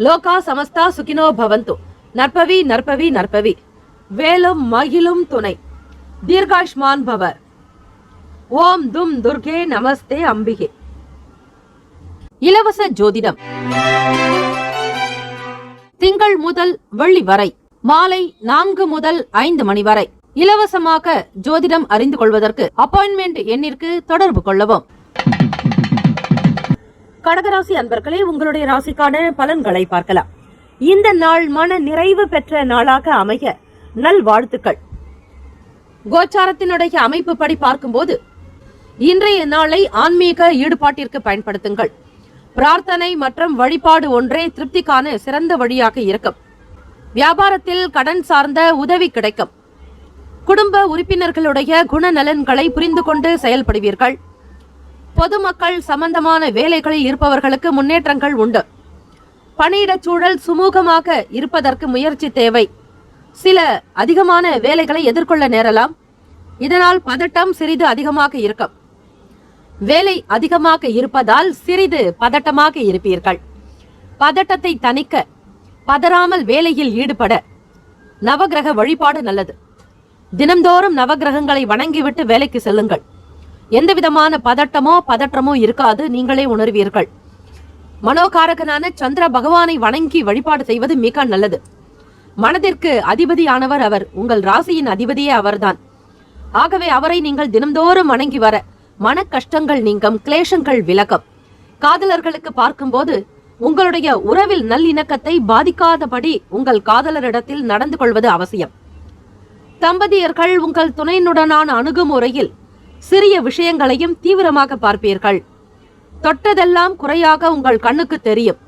லோகா சமஸ்தா சுகினோ பவந்து. நற்பவி நற்பவி நற்பவி. வேலும் மகிழும் துணை. தீர்காஷ்மான் பவ. ஓம் தும் துர்கே நமஸ்தே அம்பிகே. இலவச ஜோதிடம் திங்கள் முதல் வெள்ளி வரை மாலை 4 முதல் 5 மணி வரை இலவசமாக ஜோதிடம் அறிந்து கொள்வதற்கு அப்பாயின்மெண்ட் எண்ணிற்கு தொடர்பு கொள்ளவும். கடகராசி அன்பர்களே, உங்களுடைய ராசிக்கான பலன்களை பார்க்கலாம். இந்த நாள் மன நிறைவு பெற்ற நாளாக அமைய நல் வாழ்த்துக்கள். கோச்சாரத்தினுடைய அமைப்பு படி பார்க்கும்போது இன்றைய நாளை ஆன்மீக ஈடுபாட்டிற்கு பயன்படுத்துங்கள். பிரார்த்தனை மற்றும் வழிபாடு ஒன்றே திருப்திக்கான சிறந்த வழியாக இருக்கும். வியாபாரத்தில் கடன் சார்ந்த உதவி கிடைக்கும். குடும்ப உறுப்பினர்களுடைய குணநலன்களை புரிந்து கொண்டு செயல்படுவீர்கள். பொதுமக்கள் சம்பந்தமான வேலைகளில் இருப்பவர்களுக்கு முன்னேற்றங்கள் உண்டு. பணியிடச் சூழல் சுமூகமாக இருப்பதற்கு முயற்சி தேவை. சில அதிகமான வேலைகளை எதிர்கொள்ள நேரலாம். இதனால் பதட்டம் சிறிது அதிகமாக இருக்கும். வேலை அதிகமாக இருப்பதால் சிறிது பதட்டமாக இருப்பீர்கள். பதட்டத்தை தணிக்க பதறாமல் வேலையில் ஈடுபட நவகிரக வழிபாடு நல்லது. தினம்தோறும் நவகிரகங்களை வணங்கிவிட்டு வேலைக்கு செல்லுங்கள். எந்தவிதமான பதற்றமோ இருக்காது. நீங்களே உணர்வீர்கள். மனோகாரகனான சந்திர பகவானை வணங்கி வழிபாடு செய்வது மிக நல்லது. மனதிற்கு அதிபதியானவர் அவர். உங்கள் ராசியின் அதிபதியே அவர்தான். ஆகவே அவரை நீங்கள் தினம்தோறும் வணங்கி வர மன கஷ்டங்கள் நீங்கும், கிளேசங்கள் விலகும். காதலர்களுக்கு பார்க்கும்போது உங்களுடைய உறவில் நல்லிணக்கத்தை பாதிக்காதபடி உங்கள் காதலரிடத்தில் நடந்து கொள்வது அவசியம். தம்பதியர்கள் உங்கள் துணையினுடனான அணுகுமுறையில் சிறிய விஷயங்களையும் தீவிரமாக பார்ப்பீர்கள். தொட்டதெல்லாம் குறையாக உங்கள் கண்ணுக்கு தெரியும்.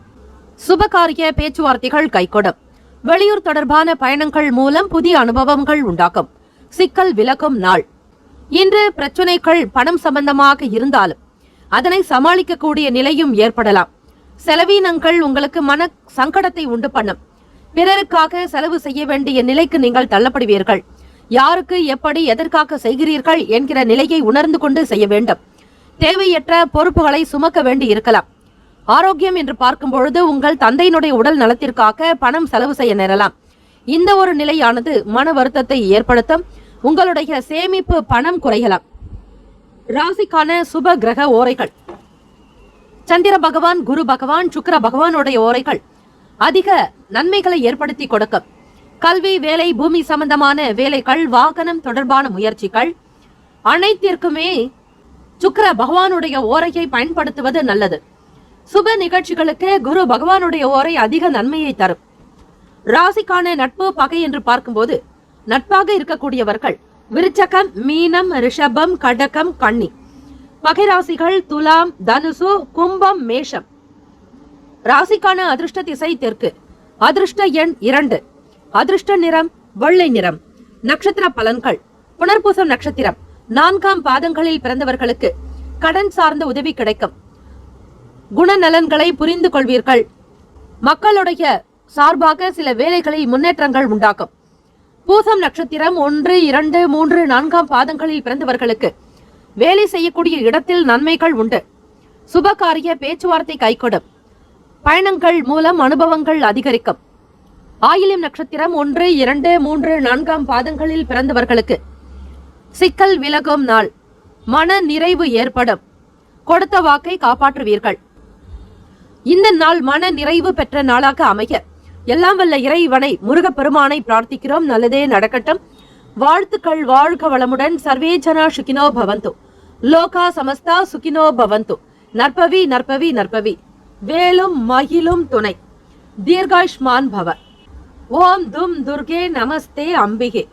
சுபகாரிய பேச்சுவார்த்தைகள் கைகொடும். வெளியூர் தொடர்பான பயணங்கள் மூலம் புதிய அனுபவங்கள் உண்டாகும். சிக்கல் விலகும் நாள். இன்று பிரச்சனைகள் பணம் சம்பந்தமாக இருந்தாலும் அதனை சமாளிக்கக்கூடிய நிலையும் ஏற்படலாம். செலவீனங்கள் உங்களுக்கு மன சங்கடத்தை உண்டு பண்ணும். பிறருக்காக செலவு செய்ய வேண்டிய நிலைக்கு நீங்கள் தள்ளப்படுவீர்கள். யாருக்கு எப்படி எதற்காக செய்கிறீர்கள் என்கிற நிலையை உணர்ந்து கொண்டு செய்ய வேண்டும். தேவையற்ற பொறுப்புகளை சுமக்க வேண்டி இருக்கலாம். ஆரோக்கியம் என்று பார்க்கும் பொழுது உங்கள் தந்தையினுடைய உடல் நலத்திற்காக பணம் செலவு செய்ய நேரலாம். இந்த ஒரு நிலையானது மன வருத்தத்தை ஏற்படுத்தும். உங்களுடைய சேமிப்பு பணம் குறையலாம். ராசிக்கான சுப கிரக ஓரைகள். சந்திர பகவான், குரு பகவான், சுக்கிர பகவானுடைய ஓரைகள் அதிக நன்மைகளை ஏற்படுத்தி கொடுக்கும். கல்வி, வேலை, பூமி சம்பந்தமான வேலைகள், வாகனம் தொடர்பான முயற்சிகள் அனைத்திற்குமே சுக்கிர பகவானுடைய ஓரையை பயன்படுத்துவது நல்லது. சுப நிகழ்ச்சிகளுக்கு குரு பகவானுடைய ஓரை அதிக நன்மையை தரும். ராசிக்கான நட்பு பகை என்று பார்க்கும்போது நட்பாக இருக்கக்கூடியவர்கள் விருச்சகம், மீனம், ரிஷபம், கடகம், கன்னி. பகை ராசிகள் துலாம், தனுசு, கும்பம், மேஷம். ராசிக்கான அதிர்ஷ்ட திசை தெற்கு. அதிர்ஷ்ட எண் 2. அதிர்ஷ்ட நிறம் வெள்ளை நிறம். நட்சத்திர பலன்கள். புனர்பூசம் நட்சத்திரம் 4ஆம் பாதங்களில் பிறந்தவர்களுக்கு கடன் சார்ந்த உதவி கிடைக்கும். குணநலன்களை புரிந்து கொள்வீர்கள். மக்களுடைய சார்பாக சில வேலைகளில் முன்னேற்றங்கள் உண்டாக்கும். பூசம் நட்சத்திரம் 1, 2, 3, 4ஆம் பாதங்களில் பிறந்தவர்களுக்கு வேலை செய்யக்கூடிய இடத்தில் நன்மைகள் உண்டு. சுபகாரிய பேச்சுவார்த்தை கைகொடும். பயணங்கள் மூலம் அனுபவங்கள் அதிகரிக்கும். ஆயில்யம் நட்சத்திரம் 1, 2, 3, 4ஆம் பாதங்களில் பிறந்தவர்களுக்கு சிக்கல் விலகும் நாள். மன நிறைவு ஏற்படும். கொடுத்த வாக்கை காப்பாற்றுவீர்கள். இந்த நாள் மன நிறைவு பெற்ற நாளாக அமைய எல்லாம் வல்ல இறைவனை, முருகப்பெருமானை பிரார்த்திக்கிறோம். நல்லதே நடக்கட்டும். வாழ்த்துக்கள். வாழ்க வளமுடன். சர்வே ஜனா சுகினோ பவந்து. லோகா சமஸ்தா சுகினோ பவந்து. நற்பவி நற்பவி நற்பவி. வேலும் மகிழும் துணை. தீர்காயுஷ்மான் பவ. ஓம் தும் துர்கே நமஸ்தே அம்பிகே.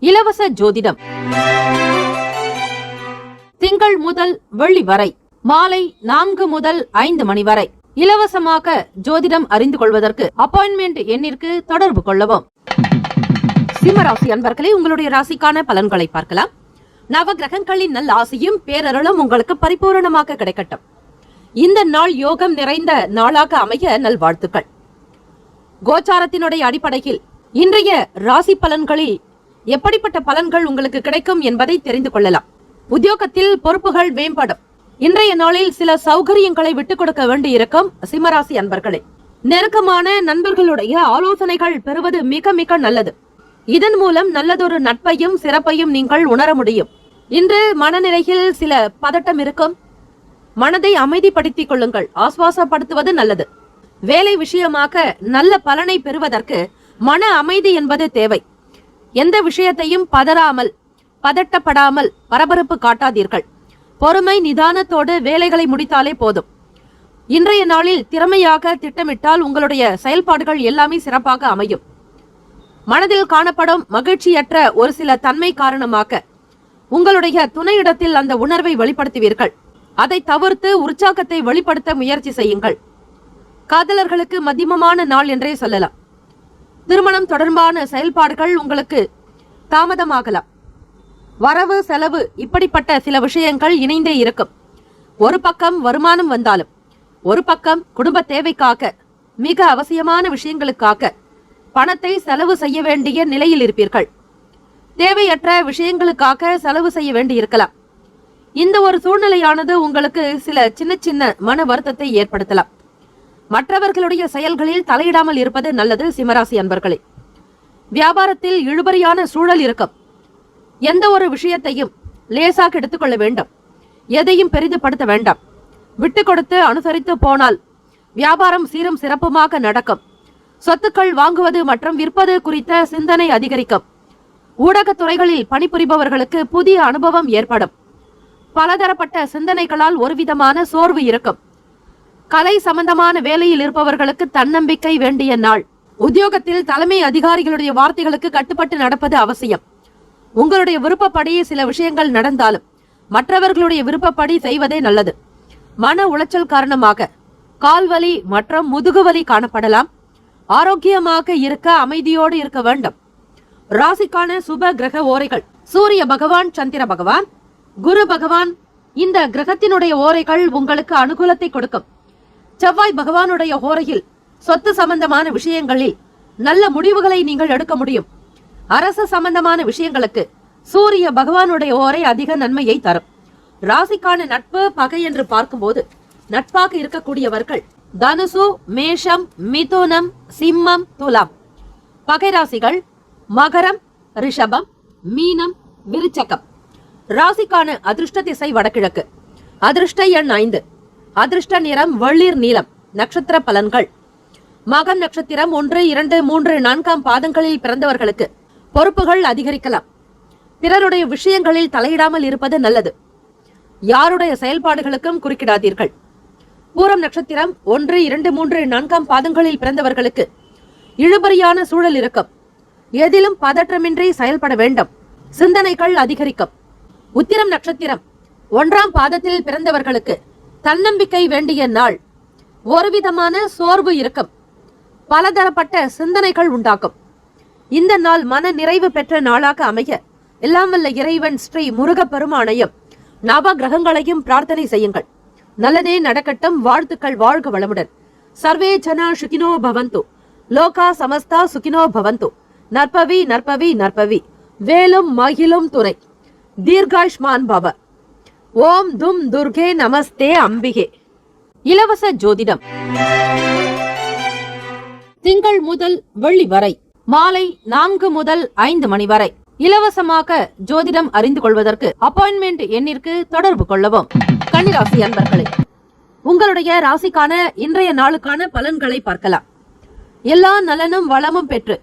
இலவச ஜோதிடம் திங்கள் முதல் வெள்ளி வரை மாலை 4 முதல் 5 மணி வரை இலவசமாக ஜோதிடம் அறிந்து கொள்வதற்கு அப்பாயின்மெண்ட் எண்ணிற்கு தொடர்பு கொள்ளவும். சிம்மராசி அன்பர்களே, உங்களுடைய ராசிக்கான பலன்களை பார்க்கலாம். நவ கிரகங்களின் நல் ஆசையும் பேரருளும் உங்களுக்கு பரிபூரணமாக கிடைக்கட்டும். இந்த நாள் யோகம் நிறைந்த நாளாக அமைய நல்வாழ்த்துக்கள். கோச்சாரத்தினுடைய அடிப்படையில் இன்றைய ராசி பலன்களில் எப்படிப்பட்ட பலன்கள் உங்களுக்கு கிடைக்கும் என்பதை தெரிந்து கொள்ளலாம். உத்தியோகத்தில் பொறுப்புகள் மேம்படும். இன்றைய நாளில் சில சௌகரியங்களை விட்டுக் கொடுக்க வேண்டி இருக்கும். சிம்மராசி அன்பர்களே, நெருக்கமான நண்பர்களுடைய ஆலோசனைகள் பெறுவது மிக மிக நல்லது. இதன் மூலம் நல்லதொரு நட்பையும் சிறப்பையும் நீங்கள் உணர முடியும். இன்று மனநிலையில் சில பதட்டம் இருக்கும். மனதை அமைதிப்படுத்திக் கொள்ளுங்கள். ஆசுவாசப்படுத்துவது நல்லது. வேலை விஷயமாக நல்ல பலனை பெறுவதற்கு மன அமைதி என்பது தேவை. எந்த விஷயத்தையும் பதறாமல், பதட்டப்படாமல் பரபரப்பு காட்டாதீர்கள். பொறுமை, நிதானத்தோடு வேலைகளை முடித்தாலே போதும். இன்றைய நாளில் திறமையாக திட்டமிட்டால் உங்களுடைய செயல்பாடுகள் எல்லாமே சிறப்பாக அமையும். மனதில் காணப்படும் மகிழ்ச்சியற்ற ஒரு சில தன்மை காரணமாக உங்களுடைய துணையிடத்தில் அந்த உணர்வை வெளிப்படுத்துவீர்கள். அதை தவிர்த்து உற்சாகத்தை வெளிப்படுத்த முயற்சி செய்யுங்கள். காதலர்களுக்கு மத்தியமமான நாள் என்றே சொல்லலாம். திருமணம் தொடர்பான செயல்பாடுகள் உங்களுக்கு தாமதமாகலாம். வரவு செலவு இப்படிப்பட்ட சில விஷயங்கள் இணைந்தே இருக்கும். ஒரு பக்கம் வருமானம் வந்தாலும் ஒரு பக்கம் குடும்ப தேவைக்காக, மிக அவசியமான விஷயங்களுக்காக பணத்தை செலவு செய்ய வேண்டிய நிலையில் இருப்பீர்கள். தேவையற்ற விஷயங்களுக்காக செலவு செய்ய வேண்டி இருக்கலாம். இந்த ஒரு சூழ்நிலையானது உங்களுக்கு சில சின்ன சின்ன மன வருத்தத்தை ஏற்படுத்தலாம். மற்றவர்களுடைய செயல்களில் தலையிடாமல் இருப்பது நல்லது. சிம்மராசி அன்பர்களே, வியாபாரத்தில் இழுபறியான சூழல் இருக்கும். எந்த ஒரு விஷயத்தையும் லேசாக எடுத்துக்கொள்ள வேண்டும். எதையும் பெரிதுபடுத்த வேண்டாம். விட்டு கொடுத்து அனுசரித்து போனால் வியாபாரம் சீரும் சிறப்புமாக நடக்கும். சொத்துக்கள் வாங்குவது மற்றும் விற்பது குறித்த சிந்தனை அதிகரிக்கும். ஊடகத் துறைகளில் பணிபுரிபவர்களுக்கு புதிய அனுபவம் ஏற்படும். பலதரப்பட்ட சிந்தனைகளால் ஒருவிதமான சோர்வு இருக்கும். கலை சம்பந்தமான வேலையில் இருப்பவர்களுக்கு தன்னம்பிக்கை வேண்டிய நாள். உத்தியோகத்தில் தலைமை அதிகாரிகளுடைய வார்த்தைகளுக்கு கட்டுப்பட்டு நடப்பது அவசியம். உங்களுடைய விருப்பப்படி சில விஷயங்கள் நடந்தாலும் மற்றவர்களுடைய விருப்பப்படி செய்வதே நல்லது. மன உளைச்சல் காரணமாக கால்வலி மற்றும் முதுகுவலி காணப்படலாம். ஆரோக்கியமாக இருக்க அமைதியோடு இருக்க வேண்டும். ராசிக்கான சுப கிரக ஓரைகள். சூரிய பகவான், சந்திர பகவான், குரு பகவான். இந்த கிரகத்தினுடைய ஓரைகள் உங்களுக்கு அனுகூலத்தை கொடுக்கும். செவ்வாய் பகவானுடைய ஓரையில் சொத்து சம்பந்தமான விஷயங்களில் நல்ல முடிவுகளை நீங்கள் எடுக்க முடியும். அரசு சம்பந்தமான விஷயங்களுக்கு சூரிய பகவானுடைய ஓரை அதிக நன்மையை தரும். ராசிக்கான நட்பு பகை என்று பார்க்கும்போது நட்பாக இருக்கக்கூடியவர்கள் தனுசு, மேஷம், மிதுனம், சிம்மம், துலாம். பகை ராசிகள் மகரம், ரிஷபம், மீனம், விருச்சகம். ராசிக்கான அதிர்ஷ்ட திசை வடகிழக்கு. அதிர்ஷ்ட எண் 5. அதிர்ஷ்ட நிறம் வெளிர் நீலம். நட்சத்திர பலன்கள். மகம் நட்சத்திரம் 1, 2, 3, 4 பாதங்களில் பிறந்தவர்களுக்கு பொறுப்புகள் அதிகரிக்கலாம். பிறருடைய விஷயங்களில் தலையிடாமல் இருப்பது நல்லது. யாருடைய செயல்பாடுகளுக்கும் குறுக்கிடாதீர்கள். பூரம் நட்சத்திரம் 1, 2, 3, 4 பாதங்களில் பிறந்தவர்களுக்கு இழுபறியான சூழல் இருக்கும். எதிலும் பதற்றமின்றி செயல்பட வேண்டும். சிந்தனைகள் அதிகரிக்கும். உத்திரம் நட்சத்திரம் 1ஆம் பாதத்தில் பிறந்தவர்களுக்கு தன்னம்பிக்கை வேண்டிய நாள். ஒருவிதமான சோர்வு இருக்கும். பலதரப்பட்ட சிந்தனைகள் உண்டாக்கும். இந்த நாள் மன நிறைவு பெற்ற நாளாக அமைய எல்லாம் வல்ல இறைவன் ஸ்ரீ முருகப்பெருமானையும் நவ கிரகங்களையும் பிரார்த்தனை செய்யுங்கள். நல்லதே நடக்கட்டும். வாழ்த்துக்கள். வாழ்க வளமுடன். சர்வே ஜனா சுகினோ பவந்து. லோகா சமஸ்தா சுகினோ பவந்து. நற்பவி நற்பவி நற்பவி. வேலும் மகிழும் துறை. தீர்காயுஷ்மான் பவ. ஓம் தும் துர்கே நமஸ்தே அம்பிகே. இலவச ஜோதிடம் திங்கள் முதல் வெள்ளி வரை மாலை 4 முதல் 5 மணி வரை இலவசமாக ஜோதிடம் அறிந்து கொள்வதற்கு அப்பாயின்மெண்ட் எண்ணிற்கு தொடர்பு கொள்ளவும். கன்னிராசி அன்பர்களே, உங்களுடைய ராசிக்கான இன்றைய நாளுக்கான பலன்களை பார்க்கலாம். எல்லா நலனும் வளமும் பெற்று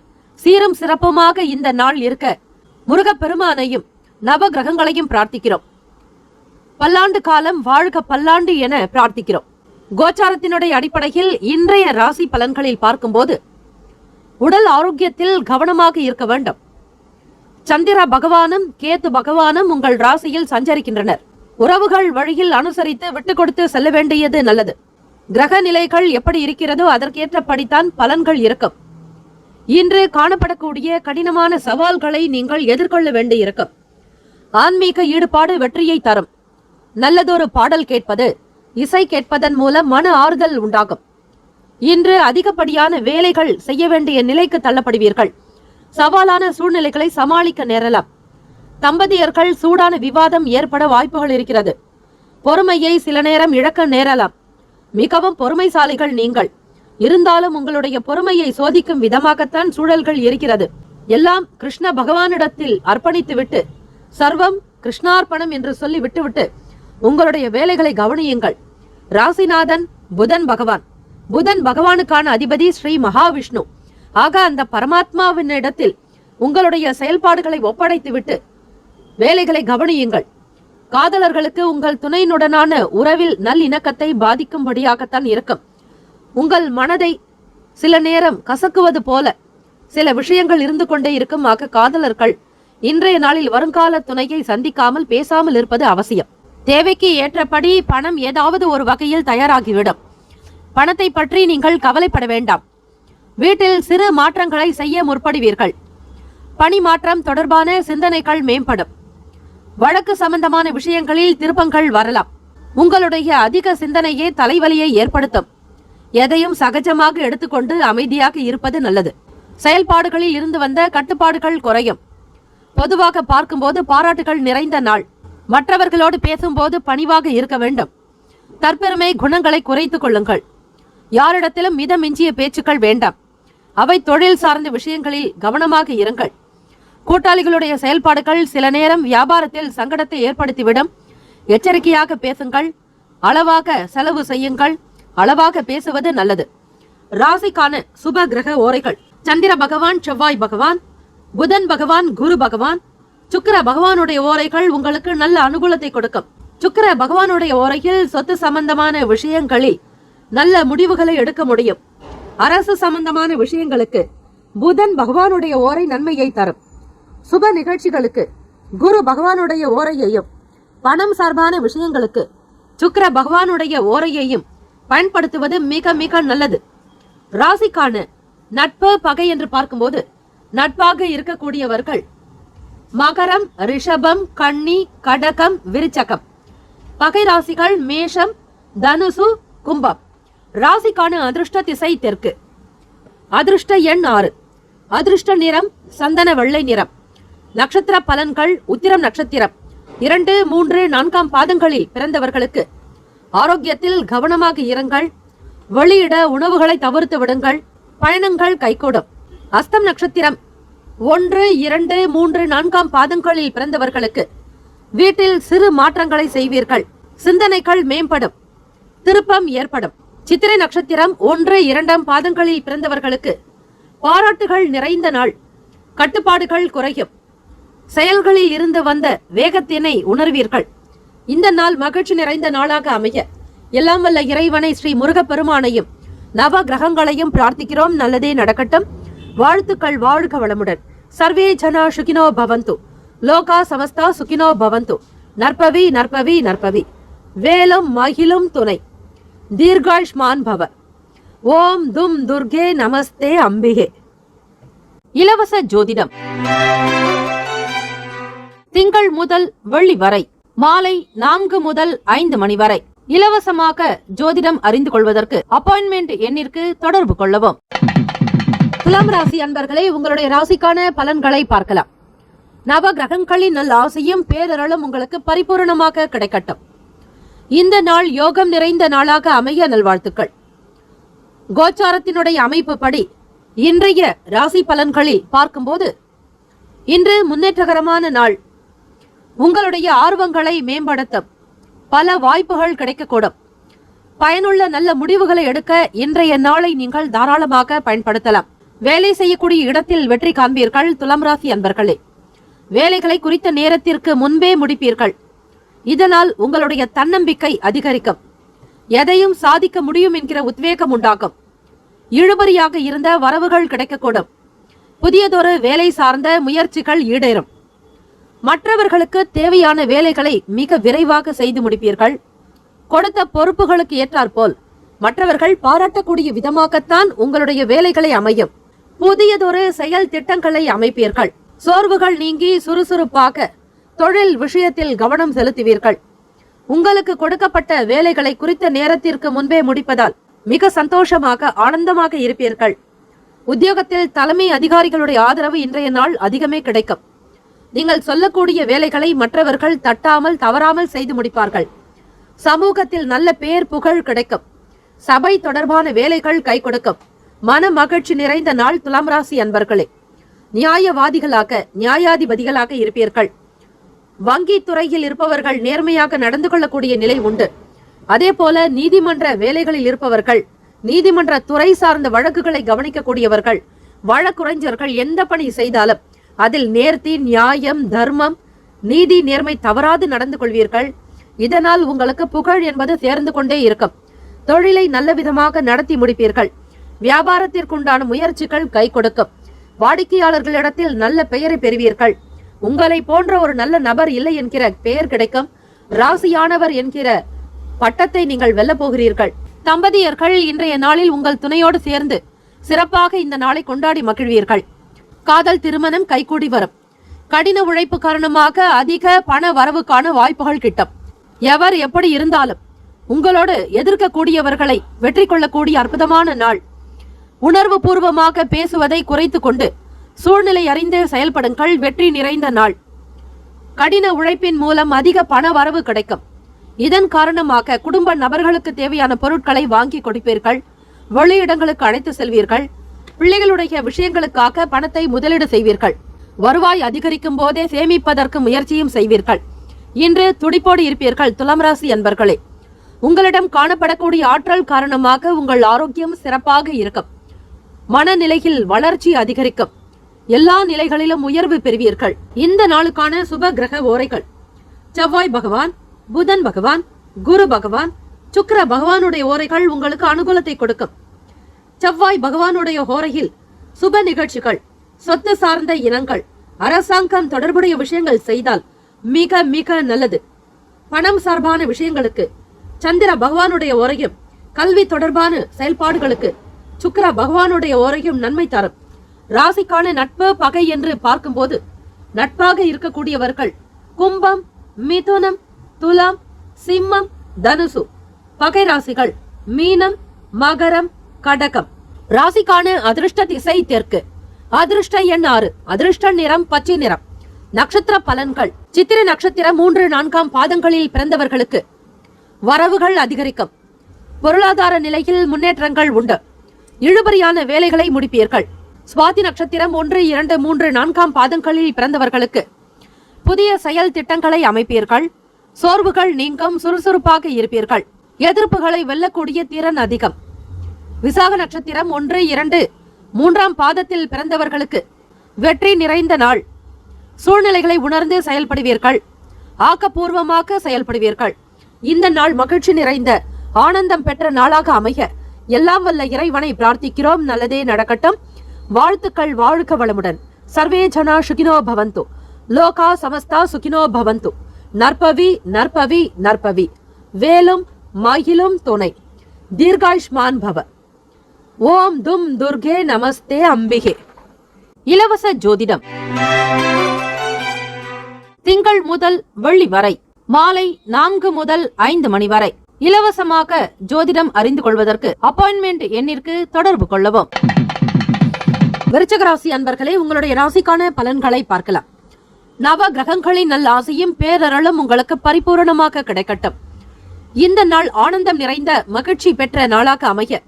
சீரும் சிறப்புமாக இந்த நாள் இருக்க முருகப்பெருமானையும் நவ கிரகங்களையும் பிரார்த்திக்கிறோம். பல்லாண்டு காலம் வாழ்க பல்லாண்டு என பிரார்த்திக்கிறோம். கோச்சாரத்தினுடைய அடிப்படையில் இன்றைய ராசி பலன்களில் பார்க்கும்போது உடல் ஆரோக்கியத்தில் கவனமாக இருக்க வேண்டும். சந்திர பகவானும் கேத்து பகவானும் உங்கள் ராசியில் சஞ்சரிக்கின்றனர். உறவுகள் வழியில் அனுசரித்து விட்டு கொடுத்து செல்ல வேண்டியது நல்லது. கிரக நிலைகள் எப்படி இருக்கிறதோ அதற்கேற்றபடித்தான் பலன்கள் இருக்கும். இன்று காணப்படக்கூடிய கடினமான சவால்களை நீங்கள் எதிர்கொள்ள வேண்டியிருக்கும். ஆன்மீக ஈடுபாடு வெற்றியை தரும். நல்லதொரு பாடல் கேட்பது, இசை கேட்பதன் மூலம் மன ஆறுதல் உண்டாகும். இன்று அதிகப்படியான வேலைகள் செய்ய வேண்டிய நிலைக்கு தள்ளப்படுவீர்கள். சவாலான சூழ்நிலைகளை சமாளிக்க நேரலாம். தம்பதியர்கள் சூடான விவாதம் ஏற்பட வாய்ப்புகள் இருக்கிறது. பொறுமையை சில நேரம் இழக்க நேரலாம். மிகவும் பொறுமைசாலிகள் நீங்கள். இருந்தாலும் உங்களுடைய பொறுமையை சோதிக்கும் விதமாகத்தான் சூழல்கள் இருக்கிறது. எல்லாம் கிருஷ்ண பகவானிடத்தில் அர்ப்பணித்துவிட்டு சர்வம் கிருஷ்ணார்ப்பணம் என்று சொல்லி விட்டுவிட்டு உங்களுடைய வேலைகளை கவனியுங்கள். ராசிநாதன் புதன் பகவான். புதன் பகவானுக்கான அதிபதி ஸ்ரீ மகாவிஷ்ணு. ஆக அந்த பரமாத்மாவின் இடத்தில் உங்களுடைய செயல்பாடுகளை ஒப்படைத்துவிட்டு வேலைகளை கவனியுங்கள். காதலர்களுக்கு உங்கள் துணையினுடனான உறவில் நல்லிணக்கத்தை பாதிக்கும்படியாகத்தான் இருக்கும். உங்கள் மனதை சில நேரம் கசக்குவது போல சில விஷயங்கள் இருந்து கொண்டே இருக்கும். ஆக காதலர்கள் இன்றைய நாளில் வருங்கால துணையை சந்திக்காமல் பேசாமல் இருப்பது அவசியம். தேவைக்கு ஏற்றபடி பணம் ஏதாவது ஒரு வகையில் தயாராகிவிடும். பணத்தை பற்றி நீங்கள் கவலைப்பட வேண்டாம். வீட்டில் சிறு மாற்றங்களை செய்ய முற்படுவீர்கள். பணி மாற்றம் தொடர்பான சிந்தனைகள் மேம்படும். வழக்கு சம்பந்தமான விஷயங்களில் திருப்பங்கள் வரலாம். உங்களுடைய அதிக சிந்தனையே தலைவலியை ஏற்படுத்தும். எதையும் சகஜமாக எடுத்துக்கொண்டு அமைதியாக இருப்பது நல்லது. செயல்பாடுகளில் இருந்து வந்த கட்டுப்பாடுகள் குறையும். பொதுவாக பார்க்கும்போது பாராட்டுகள் நிறைந்த நாள். மற்றவர்களோடு பேசும்போது பணிவாக இருக்க வேண்டும். தற்பெருமை குணங்களை குறைத்துக் கொள்ளுங்கள். யாரிடத்திலும் மிதமிஞ்சிய பேச்சுக்கள் வேண்டாம். அவை தொழில் சார்ந்த விஷயங்களில் கவனமாக இருங்கள். கூட்டாளிகளுடைய செயல்பாடுகள் சில நேரம் வியாபாரத்தில் சங்கடத்தை ஏற்படுத்திவிடும். எச்சரிக்கையாக பேசுங்கள். அளவாக செலவு செய்யுங்கள். அளவாக பேசுவது நல்லது. ராசிக்கான சுப கிரக ஓரைகள். சந்திர பகவான், செவ்வாய் பகவான், புதன் பகவான், குரு பகவான், சுக்கிர பகவானுடைய ஓரைகள் உங்களுக்கு நல்ல அனுகூலத்தை கொடுக்கும். சுக்கிர பகவானுடைய ஓரையில் சொத்து சம்பந்தமான விஷயங்களில் நல்ல முடிவுகளை எடுக்க முடியும். அரசு சம்பந்தமான விஷயங்களுக்கு புதன் பகவானுடைய ஓரை நன்மையை தரும். சுப நிகழ்ச்சிகளுக்கு குரு பகவானுடைய ஓரையையும், பணம் சார்பான விஷயங்களுக்கு சுக்கிர பகவானுடைய ஓரையையும் பயன்படுத்துவது மிக மிக நல்லது. ராசிக்கான நட்பு பகை என்று பார்க்கும்போது நட்பாக இருக்கக்கூடியவர்கள் மகரம், ரிஷபம், கன்னி, கடகம், விருச்சகம். பகை ராசிகள் மேஷம், தனுசு, கும்பம். ராசிக்கான அதிர்ஷ்ட திசை தெற்கு. அதிர்ஷ்ட எண் 6. அதிர்ஷ்ட நிறம் சந்தன வெள்ளை நிறம். நட்சத்திர பலன்கள். உத்திரம் நட்சத்திரம் 2, 3, 4 பாதங்களில் பிறந்தவர்களுக்கு ஆரோக்கியத்தில் கவனமாக இருங்கள். வெளியிட உணவுகளை தவிர்த்து விடுங்கள். பயணங்கள் கைகூடும். அஸ்தம் நட்சத்திரம் 1, 2, 3, 4 பாதங்களில் பிறந்தவர்களுக்கு வீட்டில் சிறு மாற்றங்களை செய்வீர்கள். சிந்தனைகள் மேம்படும். திருப்பம் ஏற்படும். சித்திரை நட்சத்திரம் 1, 2 பாதங்களில் பிறந்தவர்களுக்கு பாராட்டுகள் நிறைந்த நாள். கட்டுப்பாடுகள் குறையும். செயல்களில் இருந்து வந்த வேகத்தினை உணர்வீர்கள். இந்த நாள் மகிழ்ச்சி நிறைந்த நாளாக அமைய எல்லாம் வல்ல இறைவனை ஸ்ரீ முருகப்பெருமானையும் நவ கிரகங்களையும் பிரார்த்திக்கிறோம். நல்லதே நடக்கட்டும். வாழ்த்துக்கள். வாழ்க வளமுடன். சர்வே ஜனா சுகினோ பவந்து. லோகா சமஸ்தா சுகினோ பவந்து. நற்பவி நற்பவி நற்பவி. வேலும் மகிழும் துணை. தீர்காயுஷ்மான் பவ. ஓம் தும் துர்கே நமஸ்தே அம்பிகே. இலவச ஜோதிடம் திங்கள் முதல் வெள்ளி வரை மாலை 4 முதல் 5 மணி வரை இலவசமாக ஜோதிடம் அறிந்து கொள்வதற்கு அப்பாயின்மெண்ட் எண்ணிற்கு தொடர்பு கொள்ளவும். துலாம் ராசி அன்பர்களே, உங்களுடைய ராசிக்கான பலன்களை பார்க்கலாம். நவ கிரகங்களின் நல்ல ஆசையும் பேரருளும் உங்களுக்கு பரிபூர்ணமாக கிடைக்கட்டும். இந்த நாள் யோகம் நிறைந்த நாளாக அமைய நல்வாழ்த்துக்கள். கோச்சாரத்தினுடைய அமைப்பு படி இன்றைய ராசி பலன்களில் பார்க்கும்போது இன்று முன்னேற்றகரமான நாள். உங்களுடைய ஆர்வங்களை மேம்படுத்தும் பல வாய்ப்புகள் கிடைக்கக்கூடும். பயனுள்ள நல்ல முடிவுகளை எடுக்க இன்றைய நாளை நீங்கள் தாராளமாக பயன்படுத்தலாம். வேலை செய்யக்கூடிய இடத்தில் வெற்றி காண்பீர்கள். துலாம் ராசி அன்பர்களே, வேலைகளை குறித்த நேரத்திற்கு முன்பே முடிப்பீர்கள். இதனால் உங்களுடைய தன்னம்பிக்கை அதிகரிக்கும். எதையும் சாதிக்க முடியும் என்கிற உத்வேகம் உண்டாகும். இழுபறியாக இருந்த வரவுகள் கிடைக்கக்கூடும். புதியதொரு வேலை சார்ந்த முயற்சிகள் ஈடேறும். மற்றவர்களுக்கு தேவையான வேலைகளை மிக விரைவாக செய்து முடிப்பீர்கள். கொடுத்த பொறுப்புகளுக்கு ஏற்றாற்போல் மற்றவர்கள் பாராட்டக்கூடிய விதமாகத்தான் உங்களுடைய வேலைகளை அமையும். புதியதொரு செயல் திட்டங்களை அமைப்பீர்கள். சோர்வுகள் நீங்கி சுறுசுறுப்பாக தொழில் விஷயத்தில் கவனம் செலுத்துவீர்கள். உங்களுக்கு கொடுக்கப்பட்ட வேலைகளை குறித்த நேரத்திற்கு முன்பே முடிப்பதால் மிக சந்தோஷமாக ஆனந்தமாக இருப்பீர்கள். உத்தியோகத்தில் தலைமை அதிகாரிகளுடைய ஆதரவு இன்றைய நாள் அதிகமே கிடைக்கும். நீங்கள் சொல்லக்கூடிய வேலைகளை மற்றவர்கள் தட்டாமல் தவறாமல் செய்து முடிப்பார்கள். சமூகத்தில் நல்ல பேர் புகழ் கிடைக்கும். சபை தொடர்பான வேலைகள் கை கொடுக்கும். மன மகிழ்ச்சி நிறைந்த நாள் துலாம் ராசி அன்பர்களே. நியாயவாதிகளாக நியாயாதிபதிகளாக இருப்பீர்கள். வங்கி துறையில் இருப்பவர்கள் நேர்மையாக நடந்து கொள்ளக்கூடிய நிலை உண்டு. அதே போல நீதிமன்ற வேலைகளில் இருப்பவர்கள், நீதிமன்ற துறை சார்ந்த வழக்குகளை கவனிக்கக்கூடியவர்கள், வழக்குரைஞர்கள் எந்த பணி செய்தாலும் அதில் நேர்த்தி, நியாயம், தர்மம், நீதி, நேர்மை தவறாது நடந்து கொள்வீர்கள். இதனால் உங்களுக்கு புகழ் என்பது சேர்ந்து கொண்டே இருக்கும். தொழிலை நல்ல விதமாக நடத்தி முடிப்பீர்கள். வியாபாரத்திற்குண்டான முயற்சிகள் கை கொடுக்கும். வாடிக்கையாளர்களிடத்தில் நல்ல பெயரை பெறுவீர்கள். உங்களை போன்ற ஒரு நல்ல நபர் இல்லை என்கிற பெயர் கிடைக்கும். ராசியானவர் என்கிற பட்டத்தை நீங்கள் வெல்ல போகிறீர்கள். தம்பதியர்கள் இன்றைய நாளில் உங்கள் துணையோடு சேர்ந்து சிறப்பாக இந்த நாளை கொண்டாடி மகிழ்வீர்கள். காதல் திருமணம் கைகூடி வரும். கடின உழைப்பு காரணமாக அதிக பண வரவுக்கான வாய்ப்புகள் கிட்டும். எவர் எப்படி இருந்தாலும் உங்களோடு எதிர்க்கக்கூடியவர்களை வெற்றி கொள்ளக்கூடிய அற்புதமான நாள். உணர்வு பூர்வமாக பேசுவதை குறைத்து கொண்டு சூழ்நிலை அறிந்து செயல்படுங்கள். வெற்றி நிறைந்த நாள். கடின உழைப்பின் மூலம் அதிக பண வரவு கிடைக்கும். இதன் காரணமாக குடும்ப நபர்களுக்கு தேவையான பொருட்களை வாங்கி கொடுப்பீர்கள். வெளியிடங்களுக்கு அழைத்து செல்வீர்கள். பிள்ளைகளுடைய விஷயங்களுக்காக பணத்தை முதலீடு செய்வீர்கள். வருவாய் அதிகரிக்கும் போதே சேமிப்பதற்கு முயற்சியும் செய்வீர்கள். இன்று துடிப்போடு இருப்பீர்கள். துலாம் ராசி அன்பர்களே, உங்களிடம் காணப்படக்கூடிய ஆற்றல் காரணமாக உங்கள் ஆரோக்கியம் சிறப்பாக இருக்கும். மனநிலையில் வளர்ச்சி அதிகரிக்கும். எல்லா நிலைகளிலும் உயர்வு பெறுவீர்கள். இந்த நாளுக்கான சுப கிரக ஓரைகள்: செவ்வாய் பகவான், புதன் பகவான், குரு பகவான், சுக்கிர பகவானுடைய ஓரைகள் உங்களுக்கு அனுகூலத்தை கொடுக்கும். செவ்வாய் பகவானுடைய ஓரையில் சுப நிகழ்ச்சிகள், சொத்து சார்ந்த இனங்கள், அரசாங்கம் தொடர்புடைய விஷயங்கள் செய்தால் மிக மிக நல்லது. பணம் சார்பான விஷயங்களுக்கு சந்திர பகவானுடைய ஓரையும், கல்வி தொடர்பான செயல்பாடுகளுக்கு சுக்கிர பகவானுடைய ஓரையும் நன்மை தரும். ராசிக்கான நட்பு பகை என்று பார்க்கும்போது நட்பாக இருக்கக்கூடியவர்கள் கும்பம், மிதுனம், துலாம், சிம்மம், தனுசு. பகை ராசிகள் மீனம், மகரம், கடகம். ராசிக்கான அதிர்ஷ்ட திசை தெற்கு. அதிர்ஷ்ட எண் 6. அதிர்ஷ்ட நிறம் பச்சை நிறம். நட்சத்திர பலன்கள்: சித்திரை நட்சத்திரம் 3, 4 பாதங்களில் பிறந்தவர்களுக்கு வரவுகள் அதிகரிக்கும். பொருளாதார நிலையில் முன்னேற்றங்கள் உண்டு. இழுபறியான வேலைகளை முடிப்பீர்கள். சுவாதி நட்சத்திரம் 1, 2, 3, 4 பாதங்களில் பிறந்தவர்களுக்கு புதிய செயல் திட்டங்களை அமைப்பீர்கள். சோர்வுகள் நீங்கும். சுறுசுறுப்பாக இருப்பீர்கள். எதிர்ப்புகளை வெல்லக்கூடிய திறன் அதிகம். விசாக நட்சத்திரம் 1, 2, 3 பாதத்தில் பிறந்தவர்களுக்கு வெற்றி நிறைந்த நாள். சூழ்நிலைகளை உணர்ந்து செயல்படுவீர்கள். ஆக்கப்பூர்வமாக செயல்படுவீர்கள். இந்த நாள் மகிழ்ச்சி நிறைந்த ஆனந்தம் பெற்ற நாளாக அமைய எல்லாம் வல்ல இறைவனை பிரார்த்திக்கிறோம். நல்லதே நடக்கட்டும். வாழ்த்துக்கள். வாழ்க வளமுடன். சர்வே ஜனா சுகினோ பவந்து. லோகா சமஸ்தா சுகினோ பவந்து. நற்பவி நற்பவி நற்பவி. வேலும் மகிழும் துணை. தீர்காயுஷ்மான் பவ. ஓம் தும் துர்கே நமஸ்தே அம்பிகே. இலவச ஜோதிடம் திங்கள் முதல் வெள்ளி வரை மாலை 4 முதல் 5 மணி வரை இலவசமாக ஜோதிடம் அறிந்து கொள்வதற்கு அப்பாயின்மெண்ட் எண்ணிற்கு தொடர்பு கொள்ளவும். விருச்சிக ராசி அன்பர்களே, உங்களுடைய ராசிக்கான பலன்களை பார்க்கலாம். நவ கிரகங்களின் நல்ல ஆசையும் பேரருளும் உங்களுக்கு பரிபூரணமாக கிடைக்கட்டும். இந்த நாள் ஆனந்தம் நிறைந்த மகிழ்ச்சி பெற்ற நாளாக அமைய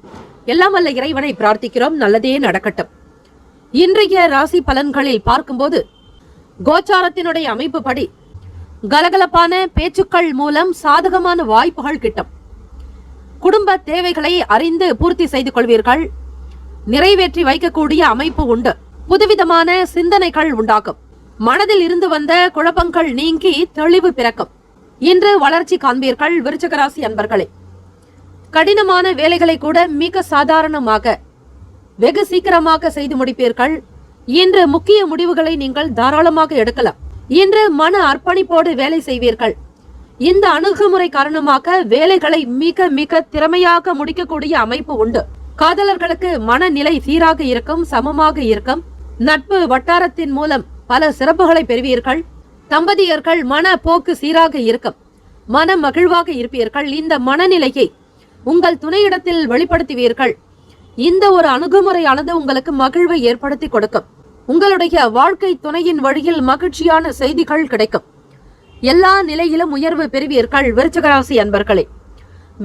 எல்லாம் வல்ல இறைவனை பிரார்த்திக்கிறோம். நல்லதே நடக்கட்டும். இன்றைய ராசி பலன்களில் பார்க்கும்போது கோச்சாரத்தினுடைய அமைப்பு படி கலகலப்பான பேச்சுக்கள் மூலம் சாதகமான வாய்ப்புகள் கிட்டும். குடும்ப தேவைகளை அறிந்து பூர்த்தி செய்து கொள்வீர்கள். நிறைவேற்றி வைக்கக்கூடிய அமைப்பு உண்டு. புதுவிதமான சிந்தனைகள் உண்டாகும். மனதில் இருந்து வந்த குழப்பங்கள் நீங்கி தெளிவு பிறக்கும். இன்று வளர்ச்சி காண்பீர்கள். விருச்சிக ராசி அன்பர்களே, கடினமான வேலைகளை கூட மிக சாதாரணமாக வெகு சீக்கிரமாக செய்து முடிப்பீர்கள். இன்று முக்கிய முடிவுகளை நீங்கள் தாராளமாக எடுக்கலாம். இன்று மன அர்ப்பணிப்போடு வேலை செய்வீர்கள். இந்த அணுகுமுறை காரணமாக வேலைகளை மிக மிக திறமையாக முடிக்கக்கூடிய அமைப்பு உண்டு. காதலர்களுக்கு மனநிலை சீராக இருக்கும், சமமாக இருக்கும். நட்பு வட்டாரத்தின் மூலம் பல சிறப்புகளை பெறுவீர்கள். தம்பதியர்கள் மன போக்கு சீராக இருக்கும். மன மகிழ்வாக இருப்பீர்கள். இந்த மனநிலையை உங்கள் துணையிடத்தில் வெளிப்படுத்துவீர்கள். இந்த ஒரு அணுகுமுறையானது உங்களுக்கு மகிழ்வை ஏற்படுத்தி கொடுக்கும். உங்களுடைய வாழ்க்கை துணையின் வழியில் மகிழ்ச்சியான செய்திகள் கிடைக்கும். எல்லா நிலையிலும் உயர்வு பெறுவீர்கள். விருச்சிக ராசி அன்பர்களே,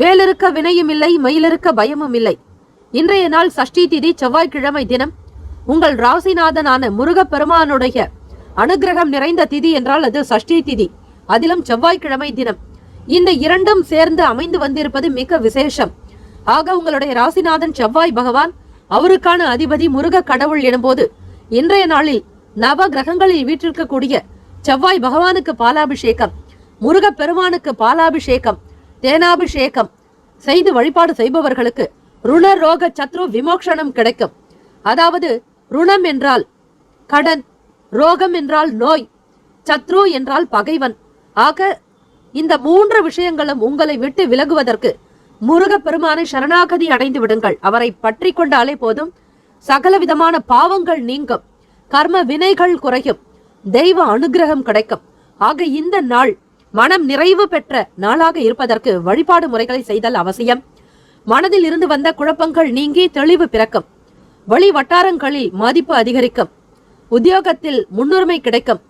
வேலிருக்க வினையும் இல்லை, மயிலிருக்க பயமும் இல்லை. இன்றைய நாள் சஷ்டி திதி, செவ்வாய்க்கிழமை தினம். உங்கள் ராசிநாதனான முருகப்பெருமானுடைய அனுகிரகம் நிறைந்த திதி என்றால் அது சஷ்டி திதி, அதிலும் செவ்வாய்க்கிழமை தினம். இந்த இரண்டும் சேர்ந்து அமைந்து வந்திருப்பது மிக விசேஷம். ஆக உங்களுடைய ராசிநாதன் செவ்வாய் பகவான், அவருக்கான அதிபதி முருக கடவுள் எனும்போது இன்றைய நாளில் நவ கிரகங்களில் வீற்றிருக்கக்கூடிய செவ்வாய் பகவானுக்கு பாலாபிஷேகம், முருக பெருமானுக்கு பாலாபிஷேகம், தேனாபிஷேகம் செய்து வழிபாடு செய்பவர்களுக்கு ருண ரோக சத்ரு விமோக்ஷனம் கிடைக்கும். அதாவது ருணம் என்றால் கடன், ரோகம் என்றால் நோய், சத்ரு என்றால் பகைவன். ஆக இந்த 3 விஷயங்களும் உங்களை விட்டு விலகுவதற்கு முருக பெருமானை சரணாகதி அடைந்து விடுங்கள். அவரை பற்றி கொண்டாலே போதும். சகல விதமான பாவங்கள் நீங்கும். கர்ம வினைகள் குறையும். தெய்வ அனுகிரகம் கிடைக்கும். ஆக இந்த நாள் மனம் நிறைவு பெற்ற நாளாக இருப்பதற்கு வழிபாடு முறைகளை செய்தல் அவசியம். மனதில் இருந்து வந்த குழப்பங்கள் நீங்கி தெளிவு பிறக்கும். வழி வட்டாரங்களில் மதிப்பு அதிகரிக்கும். உத்தியோகத்தில் முன்னுரிமை கிடைக்கும்.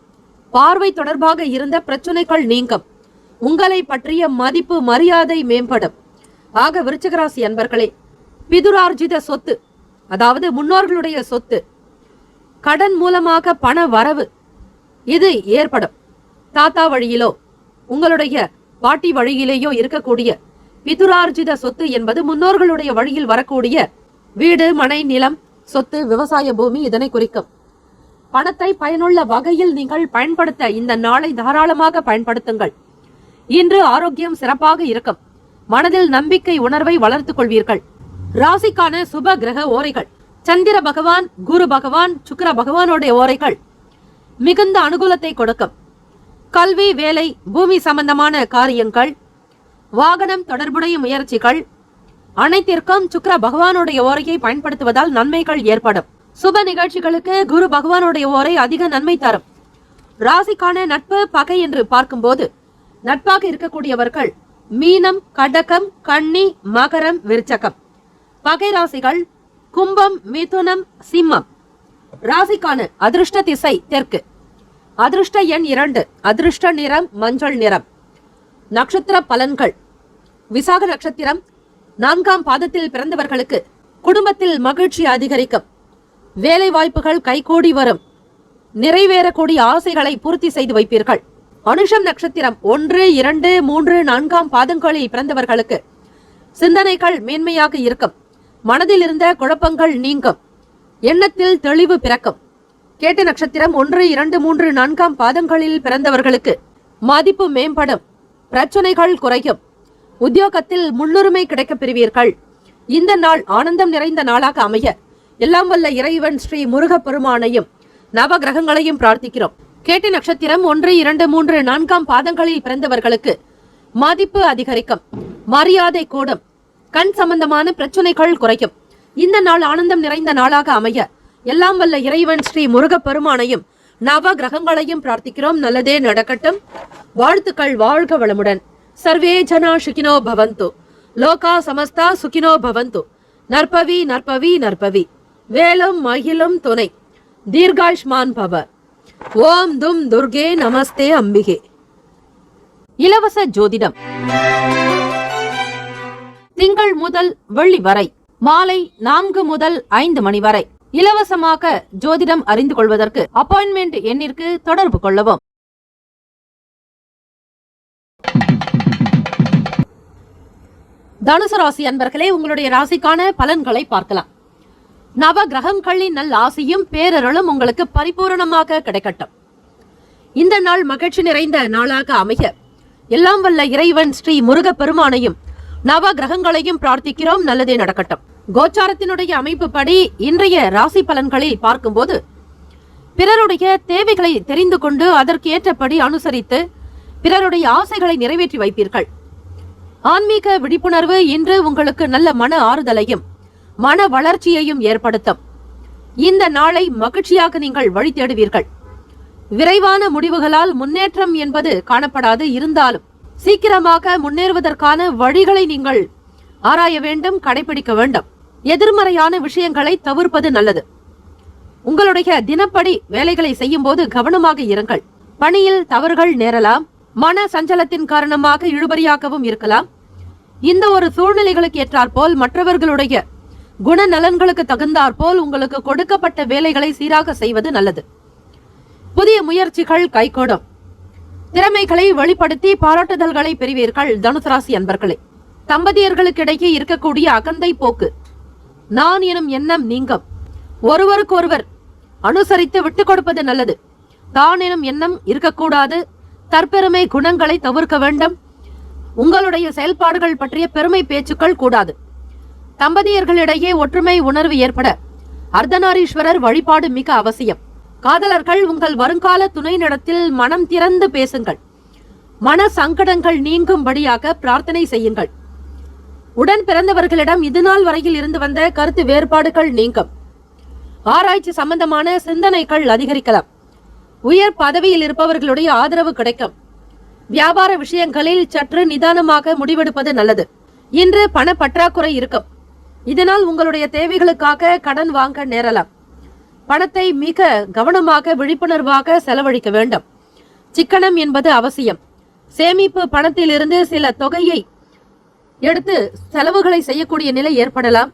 பார்வை தொடர்பாக இருந்த பிரச்சனைகள் நீங்கும். உங்களை பற்றிய மதிப்பு மரியாதை மேம்படும். ஆக விருச்சிக ராசி அன்பர்களே, பிதுரார்ஜித சொத்து, அதாவது முன்னோர்களுடைய சொத்து, கடன் மூலமாக பண வரவு இது ஏற்படும். தாத்தா வழியிலோ உங்களுடைய பாட்டி வழியிலேயோ இருக்கக்கூடிய பிதுரார்ஜித சொத்து என்பது முன்னோர்களுடைய வழியில் வரக்கூடிய வீடு, மனை, நிலம், சொத்து, விவசாய பூமி இதனை குறிக்கும். பணத்தை பயனுள்ள வகையில் நீங்கள் பயன்படுத்த இந்த நாளை தாராளமாக பயன்படுத்துங்கள். இன்று ஆரோக்கியம் சிறப்பாக இருக்கும். மனதில் நம்பிக்கை உணர்வை வளர்த்துக் கொள்வீர்கள். ராசிக்கான சுப கிரக ஓரைகள்: சந்திர பகவான், குரு பகவான், சுக்கிர பகவானுடைய ஓரைகள் மிகுந்த அனுகூலத்தை கொடுக்கும். கல்வி, வேலை, பூமி சம்பந்தமான காரியங்கள், வாகனம் தொடர்புடைய முயற்சிகள் அனைத்திற்கும் சுக்கிர பகவானுடைய ஓரையை பயன்படுத்துவதால் நன்மைகள் ஏற்படும். சுப நிகழ்ச்சிகளுக்கு குரு பகவானுடைய ஓரை அதிக நன்மை தரும். ராசிக்கான நட்பு பகை என்று பார்க்கும்போது நட்பாக இருக்கக்கூடியவர்கள் மீனம், கடகம், கன்னி, மகரம், விருச்சகம். பகை ராசிகள் கும்பம், மிதுனம், சிம்மம். ராசிக்கான அதிர்ஷ்ட திசை தெற்கு. அதிர்ஷ்ட எண் 2. அதிர்ஷ்ட நிறம் மஞ்சள் நிறம். நட்சத்திர பலன்கள்: விசாக நட்சத்திரம் 4ஆம் பாதத்தில் பிறந்தவர்களுக்கு குடும்பத்தில் மகிழ்ச்சி அதிகரிக்கும். வேலை வாய்ப்புகள் கைகூடி வரும். நிறைவேறக்கூடிய ஆசைகளை பூர்த்தி செய்து வைப்பீர்கள். அனுஷம் நட்சத்திரம் 1, 2, 3, 4ஆம் பாதங்களில் பிறந்தவர்களுக்கு சிந்தனைகள் மேன்மையாக இருக்கும். மனதில் இருந்த குழப்பங்கள் நீங்கும். எண்ணத்தில் தெளிவு பிறக்கும். கேட்ட நட்சத்திரம் 1, 2, 3, 4ஆம் பாதங்களில் பிறந்தவர்களுக்கு மதிப்பு மேம்படும். பிரச்சனைகள் குறையும். உத்தியோகத்தில் முன்னுரிமை கிடைக்கப் பெறுவீர்கள். இந்த நாள் ஆனந்தம் நிறைந்த நாளாக அமைய எல்லாம் வல்ல இறைவன் ஸ்ரீ முருகப்பெருமானையும் நவ கிரகங்களையும் பிரார்த்திக்கிறோம். கேட்ட நட்சத்திரம் 1, 2, 3, 4ஆம் பாதங்களில் பிறந்தவர்களுக்கு மதிப்பு அதிகரிக்கும். மரியாதை கூடும். கண் சம்பந்தமான பிரச்சனைகள் குறையும். இந்த நாள் ஆனந்தம் நிறைந்த நாளாக அமைய எல்லாம் வல்ல இறைவன் ஸ்ரீ முருகப்பெருமானையும் நவ கிரகங்களையும் பிரார்த்திக்கிறோம். நல்லதே நடக்கட்டும். வாழ்த்துக்கள். வாழ்க வளமுடன். சர்வே ஜனா சுகினோ பவந்து. லோகா சமஸ்தா சுகினோ பவந்து. நற்பவி நற்பவி நற்பவி. வேலும் மகிழும் துணை. தீர்காயுஷ்மான் பவ. ஓம் தும் துர்கே நமஸ்தே அம்பிகே. இலவச ஜோதிடம் திங்கள் முதல் வெள்ளி வரை மாலை 4 முதல் 5 மணி வரை இலவசமாக ஜோதிடம் அறிந்து கொள்வதற்கு அப்பாயின்மெண்ட் எண்ணிற்கு தொடர்பு கொள்ளவும். தனுசு ராசி அன்பர்களே, உங்களுடைய ராசிக்கான பலன்களை பார்க்கலாம். நவ கிரகங்களின் நல் ஆசையும் பேரருளும் உங்களுக்கு பரிபூரணமாக கிடைக்கட்டும். இந்த நாள் மகிழ்ச்சி நிறைந்த நாளாக அமைய எல்லாம் வல்ல இறைவன் ஸ்ரீ முருகப்பெருமானையும் நவ கிரகங்களையும் பிரார்த்திக்கிறோம். நல்லதே நடக்கட்டும். கோச்சாரத்தினுடைய அமைப்பு படி இன்றைய ராசி பலன்களில் பார்க்கும்போது பிறருடைய தேவைகளை தெரிந்து கொண்டு அதற்கு ஏற்றபடி அனுசரித்து பிறருடைய ஆசைகளை நிறைவேற்றி வைப்பீர்கள். ஆன்மீக விழிப்புணர்வு இன்று உங்களுக்கு நல்ல மன ஆறுதலையும் மன வளர்ச்சியையும் ஏற்படுத்தும். இந்த நாளை மகிழ்ச்சியாக நீங்கள் வழி தேடுவீர்கள். விரைவான முடிவுகளால் முன்னேற்றம் என்பது காணப்படாது. இருந்தாலும் சீக்கிரமாக முன்னேறுவதற்கான வழிகளை நீங்கள் ஆராய வேண்டும், கடைபிடிக்க வேண்டும். எதிர்மறையான விஷயங்களை தவிர்ப்பது நல்லது. உங்களுடைய தினப்படி வேலைகளை செய்யும் போது கவனமாக இருங்கள். பணியில் தவறுகள் நேரலாம். மன சஞ்சலத்தின் காரணமாக இழுபறியாகவும் இருக்கலாம். இந்த ஒரு சூழ்நிலைகளுக்கு ஏற்றாற்போல் மற்றவர்களுடைய குணநலன்களுக்கு தகுந்தாற்போல் உங்களுக்கு கொடுக்கப்பட்ட வேலைகளை சீராக செய்வது நல்லது. புதிய முயற்சிகள் கைகூடும். திறமைகளை வெளிப்படுத்தி பாராட்டுதல்களை பெறுவீர்கள். தனுசு ராசி அன்பர்களே, தம்பதியர்களுக்கிடையே இருக்கக்கூடிய அகந்தை போக்கு, நான் எனும் எண்ணம் நீங்கும். ஒருவருக்கொருவர் அனுசரித்து விட்டுக் கொடுப்பது நல்லது. தான் எனும் எண்ணம் இருக்கக்கூடாது. தற்பெருமை குணங்களை தவிர்க்க வேண்டும். உங்களுடைய செயல்பாடுகள் பற்றிய பெருமை பேச்சுக்கள் கூடாது. தம்பதியர்களிடையே ஒற்றுமை உணர்வு ஏற்பட அர்த்தநாரீஸ்வரர் வழிபாடு மிக அவசியம். காதலர்கள் உங்கள் வருங்கால துணையினிடத்தில் மனம் திறந்து பேசுங்கள். மன சங்கடங்கள் நீங்கும்படியாக பிரார்த்தனை செய்யுங்கள். உடன் பிறந்தவர்களிடம் இதுநாள் வரையில் இருந்து வந்த கருத்து வேறுபாடுகள் நீங்கும். ஆராய்ச்சி சம்பந்தமான சிந்தனைகள் அதிகரிக்கலாம். உயர் பதவியில் இருப்பவர்களுடைய ஆதரவு கிடைக்கும். வியாபார விஷயங்களில் சற்று நிதானமாக முடிவெடுப்பது நல்லது. இன்று பண பற்றாக்குறை இருக்கும். இதனால் உங்களுடைய தேவைகளுக்காக கடன் வாங்க நேரலாம். பணத்தை மிக கவனமாக விழிப்புணர்வாக செலவழிக்க வேண்டும். சிக்கனம் என்பது அவசியம். சேமிப்பு பணத்திலிருந்து சில தொகையை எடுத்து செலவுகளை செய்யக்கூடிய நிலை ஏற்படலாம்.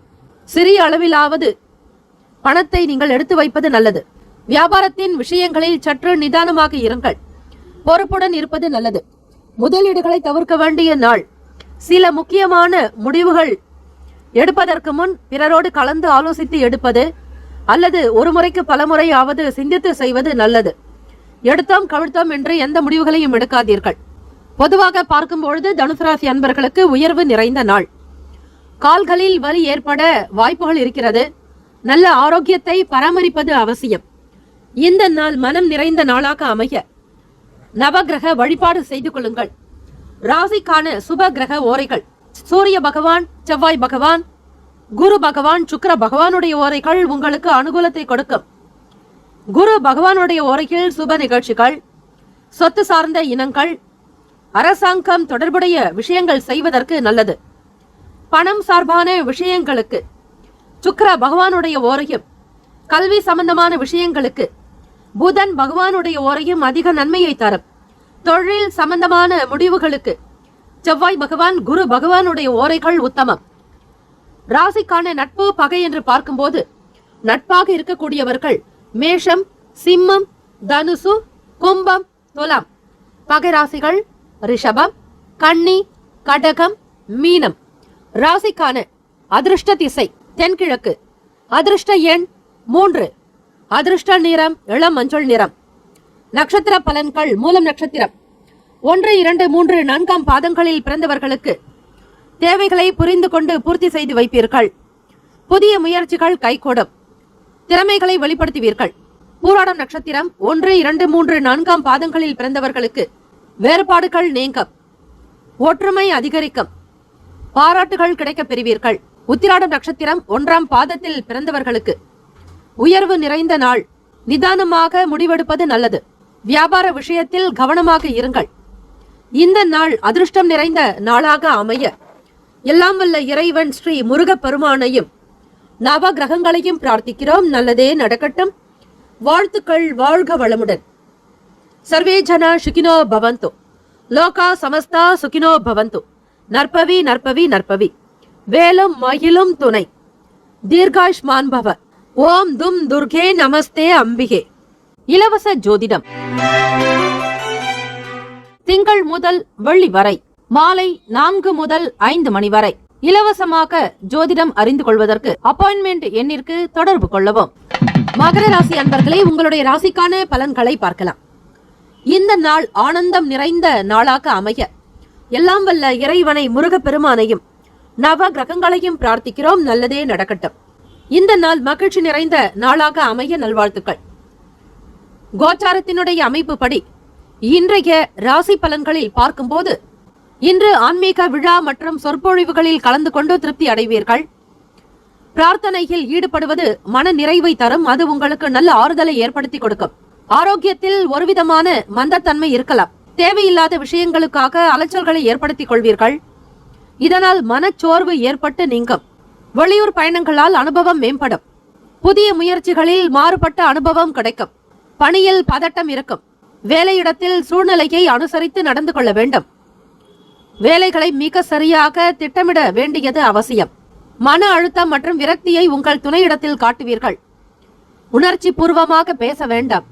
சிறிய அளவிலாவது பணத்தை நீங்கள் எடுத்து வைப்பது நல்லது. வியாபாரத்தின் விஷயங்களில் சற்று நிதானமாக இருங்கள். பொறுப்புடன் இருப்பது நல்லது. முதலீடுகளை தவிர்க்க வேண்டிய நாள். சில முக்கியமான முடிவுகள் எடுப்பதற்கு முன் பிறரோடு கலந்து ஆலோசித்து எடுப்பது அல்லது ஒரு முறைக்கு பல முறையாவது சிந்தித்து செய்வது நல்லது. எடுத்தோம் கவிழ்த்தோம் என்று எந்த முடிவுகளையும் எடுக்காதீர்கள். பொதுவாக பார்க்கும்பொழுது தனுசு ராசி அன்பர்களுக்கு உயர்வு நிறைந்த நாள். கால்களில் வலி ஏற்பட வாய்ப்புகள் இருக்கிறது. நல்ல ஆரோக்கியத்தை பராமரிப்பது அவசியம். இந்த நாள் மனம் நிறைந்த நாளாக அமைய நவகிரக வழிபாடு செய்து கொள்ளுங்கள். ராசிக்கான சுப கிரக ஓரைகள்: சூரிய பகவான், செவ்வாய் பகவான், குரு பகவான், சுக்கிர பகவானுடைய ஓரைகள் உங்களுக்கு அனுகூலத்தை கொடுக்கும். குரு பகவானுடைய ஓரையில் சுப நிகழ்ச்சிகள், சொத்து சார்ந்த இனங்கள், அரசாங்கம் தொடர்புடைய விஷயங்கள் செய்வதற்கு நல்லது. பணம் சார்பான விஷயங்களுக்கு சுக்கிர பகவானுடைய ஓரையும், கல்வி சம்பந்தமான விஷயங்களுக்கு புதன் பகவானுடைய ஓரையும் அதிக நன்மையை தரும். தொழில் சம்பந்தமான முடிவுகளுக்கு செவ்வாய் பகவான் குரு பகவானுடைய ஓரைகள் உத்தமம். ராசிக்கான நட்பு பகை என்று பார்க்கும்போது நட்பாக இருக்கக்கூடியவர்கள் மேஷம், சிம்மம், தனுசு, கும்பம், துலாம். பகை ராசிகள் ரிஷபம், கன்னி, கடகம், மீனம். ராசிக்கான அதிர்ஷ்ட திசை தென்கிழக்கு. அதிர்ஷ்ட எண் 3. அதிர்ஷ்ட நிறம் இளம் மஞ்சள் நிறம். நட்சத்திர பலன்கள் மூலம் நட்சத்திரம் 1, 2, 3, 4 பாதங்களில் பிறந்தவர்களுக்கு தேவைகளை புரிந்து கொண்டு பூர்த்தி செய்து வைப்பீர்கள். புதிய முயற்சிகள் கைகூடும். திறமைகளை வெளிப்படுத்துவீர்கள். பூராடம் நட்சத்திரம் 1, 2, 3, 4 பாதங்களில் பிறந்தவர்களுக்கு வேறுபாடுகள் நீங்கும். ஒற்றுமை அதிகரிக்கும். பாராட்டுகள் கிடைக்கப் பெறுவீர்கள். உத்திராடம் நட்சத்திரம் 1ஆம் பாதத்தில் பிறந்தவர்களுக்கு உயர்வு நிறைந்த நாள். நிதானமாக முடிவெடுப்பது நல்லது. வியாபார விஷயத்தில் கவனமாக இருங்கள். இந்த நாள் அதிர்ஷ்டம் நிறைந்த நாளாக அமைய எல்லாம் வல்ல இறைவன் ஸ்ரீ முருகப் பெருமானையும் நவ கிரகங்களையும் பிரார்த்திக்கிறோம். நல்லதே நடக்கட்டும். வாழ்த்துக்கள். வாழ்க வளமுடன். சர்வே ஜனா சுகினோ பவந்து. லோகா சமஸ்தா சுகினோ பவந்து. நற்பவி நற்பவி நற்பவி. வேலும் மகிழும் துணை. தீர்காயுஷ்மான் பவ. ஓம் தும் துர்கே நமஸ்தே அம்பிகே. இலவச ஜோதிடம் திங்கள் முதல் வெள்ளி வரை மாலை 4 முதல் 5 மணி வரை இலவசமாக ஜோதிடம் அறிந்து கொள்வதற்கு அப்பாயின்மெண்ட் எண்ணிற்கு தொடர்பு கொள்ளவும். மகர ராசி அன்பர்களே, உங்களுடைய ராசிக்கான பலன்களை பார்க்கலாம். இந்த நாள் ஆனந்தம் நிறைந்த நாளாக அமைய எல்லாம் வல்ல இறைவனை முருகப் பெருமானையும் நவ கிரகங்களையும் பிரார்த்திக்கிறோம். நல்லதே நடக்கட்டும். இந்த நாள் மகிழ்ச்சி நிறைந்த நாளாக அமைய நல்வாழ்த்துக்கள். கோச்சாரத்தினுடைய அமைப்பு படி இன்றைய ராசி பலன்களில் பார்க்கும்போது இன்று ஆன்மீக விழா மற்றும் சொற்பொழிவுகளில் கலந்து கொண்டு திருப்தி அடைவீர்கள். பிரார்த்தனையில் ஈடுபடுவது மன நிறைவை தரும். அது உங்களுக்கு நல்ல ஆறுதலை ஏற்படுத்தி கொடுக்கும். ஆரோக்கியத்தில் ஒருவிதமான மந்தத்தன்மை இருக்கலாம். தேவையில்லாத விஷயங்களுக்காக அலைச்சல்களை ஏற்படுத்திக் கொள்வீர்கள். இதனால் மனச்சோர்வு ஏற்பட்டு நீங்கும். வெளியூர் பயணங்களால் அனுபவம் மேம்படும். புதிய முயற்சிகளில் மாறுபட்ட அனுபவம் கிடைக்கும். பணியில் பதட்டம் இருக்கும். வேலையிடத்தில் சூழ்நிலையை அனுசரித்து நடந்து கொள்ள வேண்டும். வேலைகளை மிக சரியாக திட்டமிட வேண்டியது அவசியம். மன அழுத்தம் மற்றும் விரக்தியை உங்கள் துணையிடத்தில் காட்டுவீர்கள். உணர்ச்சி பூர்வமாக பேச வேண்டாம்.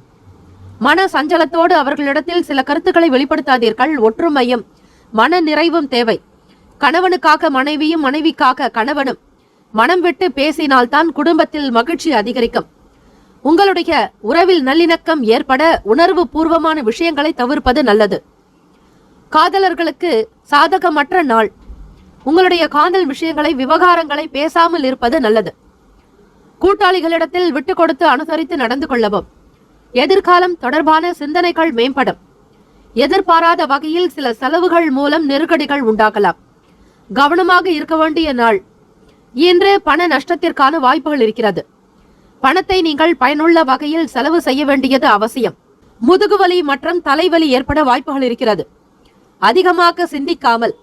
மன சஞ்சலத்தோடு அவர்களிடத்தில் சில கருத்துக்களை வெளிப்படுத்தாதீர்கள். ஒற்றுமையும் மன நிறைவும் தேவை. கணவனுக்காக மனைவியும் மனைவிக்காக கணவனும் மனம் விட்டு பேசினால்தான் குடும்பத்தில் மகிழ்ச்சி அதிகரிக்கும். உங்களுடைய உறவில் நல்லிணக்கம் ஏற்பட உணர்வு பூர்வமான விஷயங்களை தவிர்ப்பது நல்லது. காதலர்களுக்கு சாதகமற்ற நாள். உங்களுடைய காதல் விஷயங்களை விவகாரங்களை பேசாமல் இருப்பது நல்லது. கூட்டாளிகளிடத்தில் விட்டு கொடுத்து அனுசரித்து நடந்து கொள்ளவும். எதிர்காலம் தொடர்பான சிந்தனைகள் மேம்படும். எதிர்பாராத வகையில் சில செலவுகள் மூலம் நெருக்கடிகள் உண்டாகலாம். கவனமாக இருக்க வேண்டிய நாள். இன்று பண நஷ்டத்திற்கான வாய்ப்புகள் இருக்கிறது. பணத்தை நீங்கள் பயனுள்ள வகையில் செலவு செய்ய வேண்டியது அவசியம். முதுகுவலி மற்றும் தலைவலி ஏற்பட வாய்ப்புகள் இருக்கிறது. அதிகமாக சிந்திக்காமல்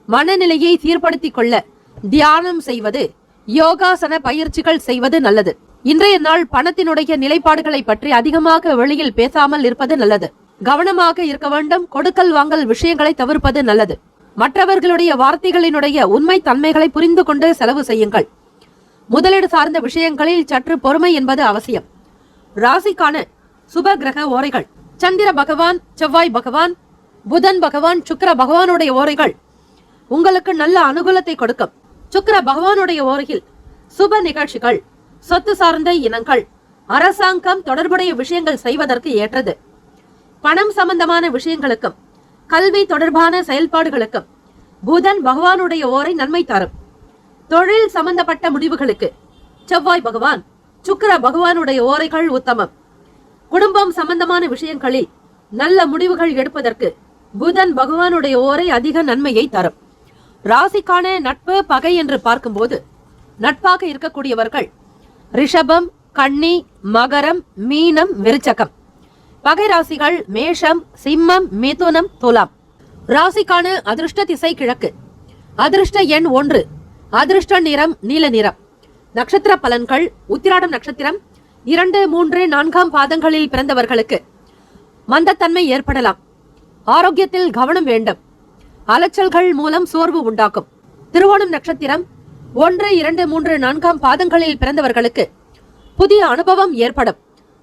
மனநிலையை சீர்படுத்திக் கொள்ள தியானம் செய்வது, யோகாசன பயிற்சிகள் செய்வது நல்லது. இன்றைய நாள் பணத்தினுடைய நிலைப்பாடுகளை பற்றி அதிகமாக வெளியில் பேசாமல் இருப்பது நல்லது. கவனமாக இருக்க வேண்டும். கொடுக்கல் வாங்கல் விஷயங்களை தவிர்ப்பது நல்லது. மற்றவர்களுடைய வார்த்தைகளினுடைய உண்மை தன்மைகளை புரிந்து கொண்டு செலவு செய்யுங்கள். முதலீடு சார்ந்த விஷயங்களில் சற்று பொறுமை என்பது அவசியம். ராசிக்கான சுப கிரக ஓரைகள். சந்திர பகவான், செவ்வாய் பகவான், புதன் பகவான், சுக்கிர பகவானுடைய ஓரைகள் உங்களுக்கு நல்ல அனுகூலத்தை கொடுக்கும். சுக்கிர பகவானுடைய ஓரையில் சுப நிகழ்ச்சிகள், சொத்து சார்ந்த இனங்கள், அரசாங்கம் தொடர்புடைய விஷயங்கள் செய்வதற்கு ஏற்றது. பணம் சம்பந்தமான விஷயங்களுக்கும் கல்வி தொடர்பான செயல்பாடுகளுக்கும் புதன் பகவானுடைய ஓரை நன்மை தரும். தொழில் சம்பந்தப்பட்ட முடிவுகளுக்கு செவ்வாய் பகவான், சுக்கிர பகவானுடைய ஓரைகள் உத்தமம். குடும்பம் சம்பந்தமான விஷயங்களில் நல்ல முடிவுகள் எடுப்பதற்கு புதன் பகவானுடைய ஓரை அதிக நன்மையை தரும். ராசிக்கான நட்பு பகை என்று பார்க்கும்போது நட்பாக இருக்கக்கூடியவர்கள் ரிஷபம், கன்னி, மகரம், மீனம், விருச்சகம். பகை ராசிகள் மேஷம், சிம்மம், மிதுனம், துலாம். ராசிக்கான அதிர்ஷ்ட திசை கிழக்கு. அதிர்ஷ்ட எண் 1. அதிர்ஷ்ட நிறம் நீல நிறம். நட்சத்திர பலன்கள் உத்திராடம் நட்சத்திரம் 2, 3, 4 பாதங்களில் பிறந்தவர்களுக்கு மந்தத்தன்மை ஏற்படலாம். ஆரோக்கியத்தில் கவனம் வேண்டும். அலைச்சல்கள் மூலம் சோர்வு உண்டாக்கும். திருவோணம் நட்சத்திரம் 1, 2, 3, 4 பாதங்களில் பிறந்தவர்களுக்கு புதிய அனுபவம் ஏற்படும்.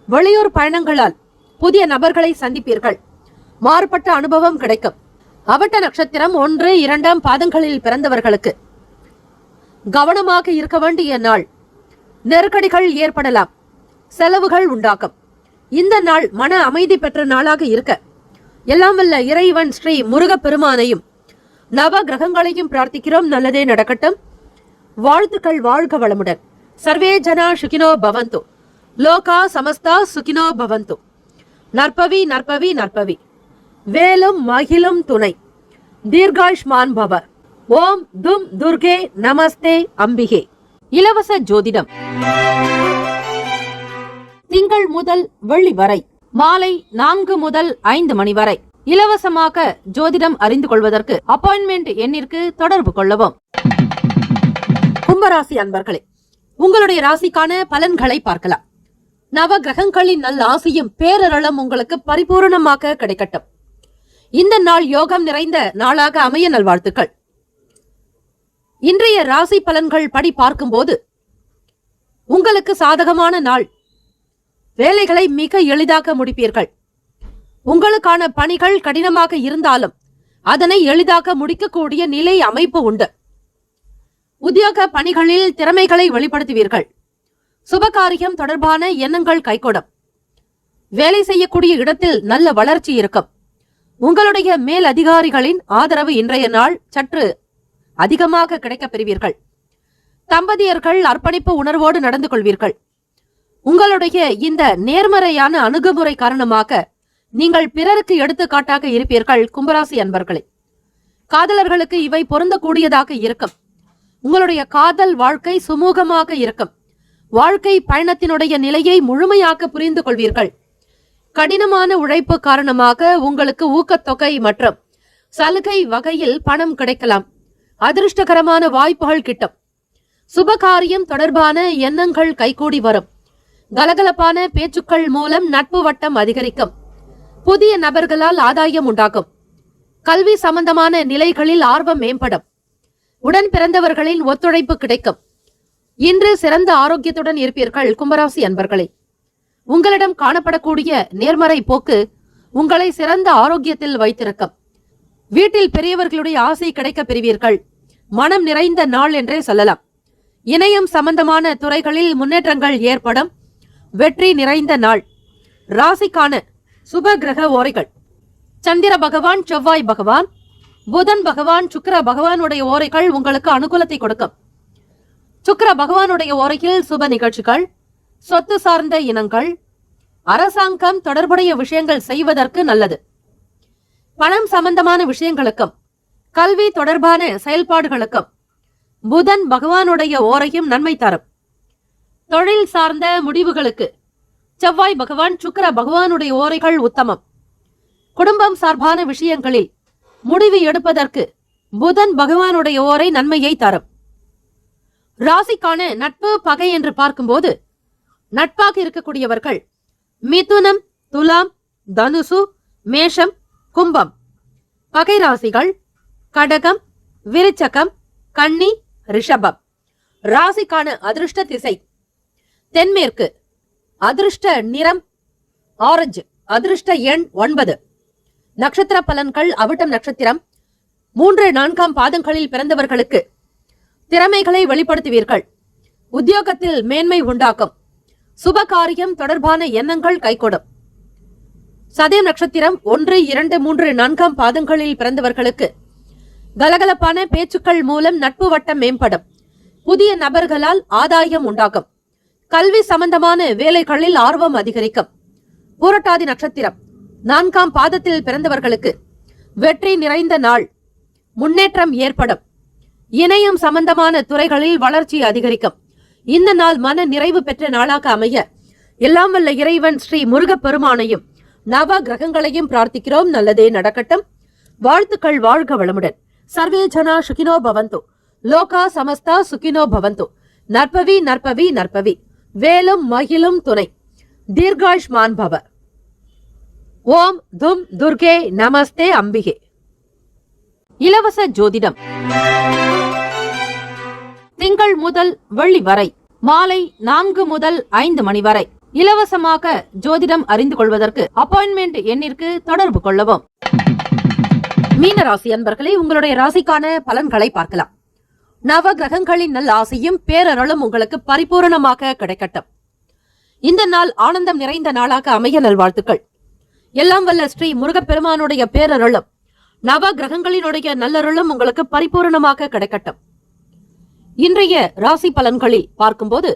வெளியூர் பயணங்களால் புதிய நபர்களை சந்திப்பீர்கள். மாறுபட்ட அனுபவம் கிடைக்கும். அவட்ட நட்சத்திரம் 1, 2 பாதங்களில் பிறந்தவர்களுக்கு கவனமாக இருக்க வேண்டிய நாள். நெருக்கடிகள் ஏற்படலாம். செலவுகள் உண்டாக்கும். இந்த நாள் மன அமைதி பெற்ற நாளாக இருக்க எல்லாம் வல்ல இறைவன் ஸ்ரீ முருகப்பெருமானையும் நவ கிரகங்களையும் பிரார்த்திக்கிறோம். நல்லதே நடக்கட்டும். வாழ்த்துக்கள். வாழ்க வளமுடன். சர்வே ஜனா சுகினோ பவந்து. லோகா சமஸ்தா சுகினோ பவந்து. நற்பவி நற்பவி நற்பவி. வேலும் மகிழும் துணை. தீர்காயுஷ்மான் பவ. ஓம் தும் துர்கே நமஸ்தே அம்பிகே. இலவச ஜோதிடம் திங்கள் முதல் வெள்ளி வரை மாலை 4 முதல் 5 மணி வரை இலவசமாக ஜோதிடம் அறிந்து கொள்வதற்கு அப்பாயின்மெண்ட் எண்ணிற்கு தொடர்பு கொள்ளவும். கும்பராசி அன்பர்களே, உங்களுடைய ராசிக்கான பலன்களை பார்க்கலாம். நவ கிரகங்களின் நல்ல ஆசையும் பேரருளும் உங்களுக்கு பரிபூர்ணமாக கிடைக்கட்டும். இந்த நாள் யோகம் நிறைந்த நாளாக அமைய நல்வாழ்த்துக்கள். இன்றைய ராசி பலன்கள் படி பார்க்கும்போது உங்களுக்கு சாதகமான நாள். வேலைகளை மிக எளிதாக முடிப்பீர்கள். உங்களுக்கான பணிகள் கடினமாக இருந்தாலும் அதனை எளிதாக முடிக்கக்கூடிய நிலை அமைப்பு உண்டு. உத்தியோக பணிகளில் திறமைகளை வெளிப்படுத்துவீர்கள். சுபகாரியம் தொடர்பான எண்ணங்கள் கைகூடும். வேலை செய்யக்கூடிய இடத்தில் நல்ல வளர்ச்சி இருக்கும். உங்களுடைய மேல் அதிகாரிகளின் ஆதரவு இன்றைய நாள் சற்று அதிகமாக கிடைக்கப் பெறுவீர்கள். தம்பதியர்கள் அர்ப்பணிப்பு உணர்வோடு நடந்து கொள்வீர்கள். உங்களுடைய இந்த நேர்மறையான அணுகுமுறை காரணமாக நீங்கள் பிறருக்கு எடுத்துக்காட்டாக இருப்பீர்கள். கும்பராசி அன்பர்களே, காதலர்களுக்கு இவை பொருந்தக்கூடியதாக இருக்கும். உங்களுடைய காதல் வாழ்க்கை சுமூகமாக இருக்கும். வாழ்க்கை பயணத்தினுடைய நிலையை முழுமையாக புரிந்து கொள்வீர்கள். கடினமான உழைப்பு காரணமாக உங்களுக்கு ஊக்கத்தொகை மற்றும் சலுகை வகையில் பணம் கிடைக்கலாம். அதிர்ஷ்டகரமான வாய்ப்புகள் கிட்டும். சுபகாரியம் தொடர்பான எண்ணங்கள் கைகூடி வரும். கலகலப்பான பேச்சுக்கள் மூலம் நட்பு வட்டம் அதிகரிக்கும். புதிய நபர்களால் ஆதாயம் உண்டாகும். கல்வி சம்பந்தமான நிலைகளில் ஆர்வம் மேம்படும். உடன் பிறந்தவர்களின் ஒத்துழைப்பு கிடைக்கும். இன்று சிறந்த ஆரோக்கியத்துடன் இருப்பீர்கள். கும்பராசி அன்பர்களே, உங்களிடம் காணப்படக்கூடிய நேர்மறை போக்கு உங்களை சிறந்த ஆரோக்கியத்தில் வைத்திருக்கும். வீட்டில் பெரியவர்களுடைய ஆசை கிடைக்க பெறுவீர்கள். மனம் நிறைந்த நாள் என்றே சொல்லலாம். இணையம் சம்பந்தமான துறைகளில் முன்னேற்றங்கள் ஏற்படும். வெற்றி நிறைந்த நாள். ராசிக்கான சுப கிரக ஓரைகள்: சந்திர பகவான், செவ்வாய் பகவான், புதன் பகவான், சுக்கிர பகவானுடைய ஓரைகள் உங்களுக்கு அனுகூலத்தை கொடுக்கும். சுக்கிர பகவானுடைய ஓரையில் சுப நிகழ்ச்சிகள், சொத்து சார்ந்த இனங்கள், அரசாங்கம் தொடர்புடைய விஷயங்கள் செய்வதற்கு நல்லது. பணம் சம்பந்தமான விஷயங்களுக்கும் கல்வி தொடர்பான செயல்பாடுகளுக்கும் புதன் பகவானுடைய ஓரையும் நன்மை தரும். தொழில் சார்ந்த முடிவுகளுக்கு செவ்வாய் பகவான், சுக்கிர பகவானுடைய ஓரைகள் உத்தமம். குடும்பம் சார்பான விஷயங்களில் முடிவு எடுப்பதற்கு புதன் பகவானுடைய ஓரை நன்மையை தரும். ராசிக்கான நட்பு பகை என்று பார்க்கும்போது நட்பாக இருக்கக்கூடியவர்கள் மிதுனம், துலாம், தனுசு, மேஷம், கும்பம். பகை ராசிகள் கடகம், விருச்சகம், கன்னி, ரிஷபம். ராசிக்கான அதிர்ஷ்ட திசை தென்மேற்கு. அதிர்ஷ்ட நிறம் ஆரஞ்சு. அதிர்ஷ்ட எண் 9. நட்சத்திர பலன்கள்: அவிட்டம் நட்சத்திரம் 3, 4 பாதங்களில் பிறந்தவர்களுக்கு திறமைகளை வெளிப்படுத்துவீர்கள். உத்தியோகத்தில் மேன்மை உண்டாக்கும். சுபகாரியம் தொடர்பான எண்ணங்கள் கைகூடும். சதயம் நட்சத்திரம் 1, 2, 3, 4 பாதங்களில் பிறந்தவர்களுக்கு கலகலப்பான பேச்சுக்கள் மூலம் நட்பு வட்டம் மேம்படும். புதிய நபர்களால் ஆதாயம் உண்டாகும். கல்வி சம்பந்தமான வேலைகளில் ஆர்வம் அதிகரிக்கும். பூரட்டாதி நட்சத்திரம் 4 பாதத்தில் பிறந்தவர்களுக்கு வெற்றி நிறைந்த நாள். முன்னேற்றம் ஏற்படும். இணையம் சம்பந்தமான துறைகளில் வளர்ச்சி அதிகரிக்கும். இந்த நாள் மன நிறைவு பெற்ற நாளாக அமைய எல்லாம் வல்ல இறைவன் ஸ்ரீ முருகப்பெருமானையும் நவ கிரகங்களையும் பிரார்த்திக்கிறோம். நல்லதே நடக்கட்டும். வாழ்த்துக்கள். வாழ்க வளமுடன். சர்வே ஜனா சுகினோ பவந்து. லோகா சமஸ்தா சுகினோ பவந்து. நற்பவி நற்பவி நற்பவி. வேலும் மகிழும் துணை. தீர்காயுஷ்மான் பவ. ஓம் தும் துர்கே நமஸ்தே அம்பிகே. இலவச ஜோதிடம் திங்கள் முதல் வெள்ளி வரை மாலை 4 முதல் 5 மணி வரை இலவசமாக ஜோதிடம் அறிந்து கொள்வதற்கு அப்பாயின்மெண்ட் எண்ணிற்கு தொடர்பு கொள்ளவும். மீன ராசி அன்பர்களே, உங்களுடைய ராசிக்கான பலன்களை பார்க்கலாம். நவ கிரகங்களின் நல் ஆசையும் பேரருளும் உங்களுக்கு பரிபூரணமாக கிடைக்கட்டும். இந்த நாள் ஆனந்தம் நிறைந்த நாளாக அமைய நல்வாழ்த்துக்கள். எல்லாம் வல்ல ஸ்ரீ முருகப்பெருமானுடைய பேரருளும் நவ கிரகங்களினுடைய நல்லருளும் உங்களுக்கு பரிபூரணமாக கிடைக்கட்டும். இன்றைய ராசி பலன்களில் பார்க்கும்போது,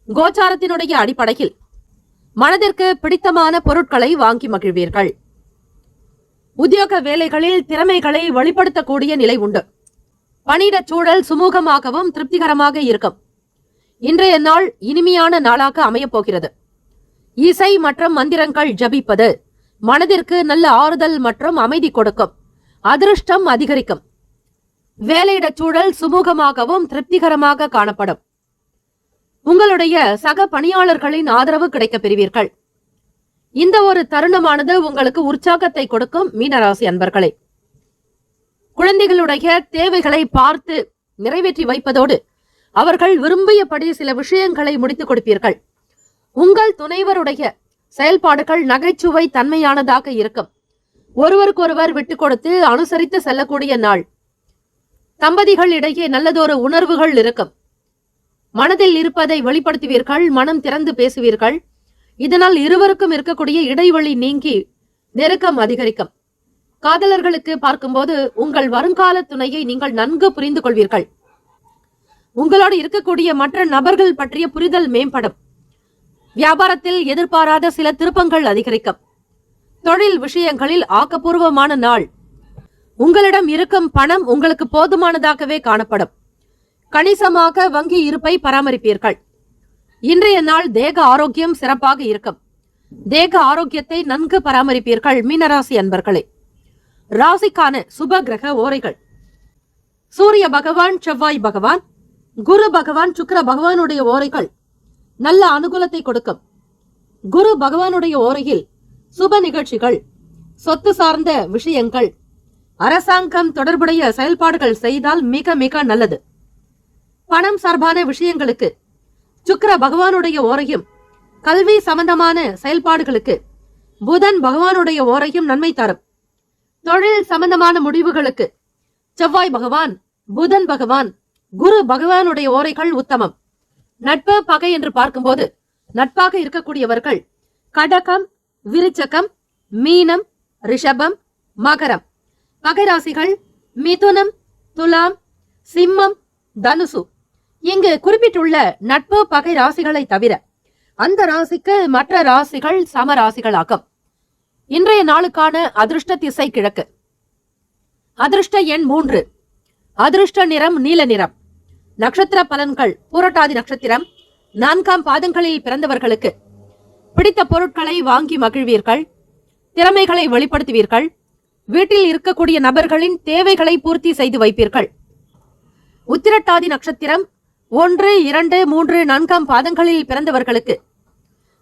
கோச்சாரத்தினுடைய அடிப்படையில் மனதிற்கு பிடித்தமான பொருட்களை வாங்கி மகிழ்வீர்கள். உத்தியோக வேலைகளில் திறமைகளை வெளிப்படுத்தக்கூடிய நிலை உண்டு. பணியிட சூழல் சுமூகமாகவும் திருப்திகரமாக இருக்கும். இன்றைய நாள் இனிமையான நாளாக அமையப் போகிறது. இசை மற்றும் மந்திரங்கள் ஜபிப்பது மனதிற்கு நல்ல ஆறுதல் மற்றும் அமைதி கொடுக்கும். அதிர்ஷ்டம் அதிகரிக்கும். வேலையிட சூழல் சுமூகமாகவும் திருப்திகரமாக காணப்படும். உங்களுடைய சக பணியாளர்களின் ஆதரவு கிடைக்கப் பெறுவீர்கள். இந்த ஒரு தருணமானது உங்களுக்கு உற்சாகத்தை கொடுக்கும். மீனராசி அன்பர்களே, குழந்தைகளுடைய தேவைகளை பார்த்து நிறைவேற்றி வைப்பதோடு அவர்கள் விரும்பியபடி சில விஷயங்களை முடித்துக் கொடுப்பீர்கள். உங்கள் துணைவருடைய செயல்பாடுகள் நகைச்சுவை தன்மையானதாக இருக்கும். ஒருவருக்கொருவர் விட்டுக் கொடுத்து அனுசரித்து செல்லக்கூடிய நாள். தம்பதிகள் இடையே நல்லதொரு உணர்வுகள் இருக்கும். மனதில் இருப்பதை வெளிப்படுத்துவீர்கள். மனம் திறந்து பேசுவீர்கள். இதனால் இருவருக்கும் இருக்கக்கூடிய இடைவெளி நீங்கி நெருக்கம் அதிகரிக்கும். காதலர்களுக்கு பார்க்கும்போது உங்கள் வருங்கால துணையை நீங்கள் நன்கு புரிந்து கொள்வீர்கள். உங்களோடு இருக்கக்கூடிய மற்ற நபர்கள் பற்றிய புரிதல் மேம்படும். வியாபாரத்தில் எதிர்பாராத சில திருப்பங்கள் அதிகரிக்கும். தொழில் விஷயங்களில் ஆக்கப்பூர்வமான நாள். உங்களிடம் இருக்கும் பணம் உங்களுக்கு போதுமானதாகவே காணப்படும். கணிசமாக வங்கி இருப்பை பராமரிப்பீர்கள். இன்றைய நாள் தேக ஆரோக்கியம் சிறப்பாக இருக்கும். தேக ஆரோக்கியத்தை நன்கு பராமரிப்பீர்கள். மீனராசி அன்பர்களே, ராசிக்கான சுப கிரக ஓரைகள். சூரிய பகவான், செவ்வாய் பகவான், குரு பகவான், சுக்கிர பகவானுடைய ஓரைகள் நல்ல அனுகூலத்தை கொடுக்கும். குரு பகவானுடைய ஓரையில் சுப நிகழ்ச்சிகள், சொத்து சார்ந்த விஷயங்கள், அரசாங்கம் தொடர்புடைய செயல்பாடுகள் செய்தால் மிக மிக நல்லது. பணம் சார்பான விஷயங்களுக்கு சுக்கிர பகவானுடைய ஓரையும், கல்வி சம்பந்தமான செயல்பாடுகளுக்கு புதன் பகவானுடைய ஓரையும் நன்மை தரும். தொழில் சம்பந்தமான முடிவுகளுக்கு செவ்வாய் பகவான், புதன் பகவான், குரு பகவானுடைய ஓரைகள் உத்தமம். நட்பு பகை என்று பார்க்கும்போது, நட்பாக இருக்கக்கூடியவர்கள் கடகம், விருச்சகம், மீனம், ரிஷபம், மகரம். பகை ராசிகள் மிதுனம், துலாம், சிம்மம், தனுசு. இங்கு குறிப்பிட்டுள்ள நட்பு பகை ராசிகளை தவிர அந்த ராசிக்கு மற்ற ராசிகள் சம ராசிகளாகும். இன்றைய நாளுக்கான அதிர்ஷ்ட திசை கிழக்கு. அதிர்ஷ்ட எண் 3. அதிர்ஷ்ட நிறம் நீல நிறம். நட்சத்திர பலன்கள். பூரட்டாதி நட்சத்திரம் 4ஆம் பாதங்களில் பிறந்தவர்களுக்கு பிடித்த பொருட்களை வாங்கி மகிழ்வீர்கள். திறமைகளை வெளிப்படுத்துவீர்கள். வீட்டில் இருக்கக்கூடிய நபர்களின் தேவைகளை பூர்த்தி செய்து வைப்பீர்கள். உத்திரட்டாதி நட்சத்திரம் 1, 2, 3, 4ஆம் பாதங்களில் பிறந்தவர்களுக்கு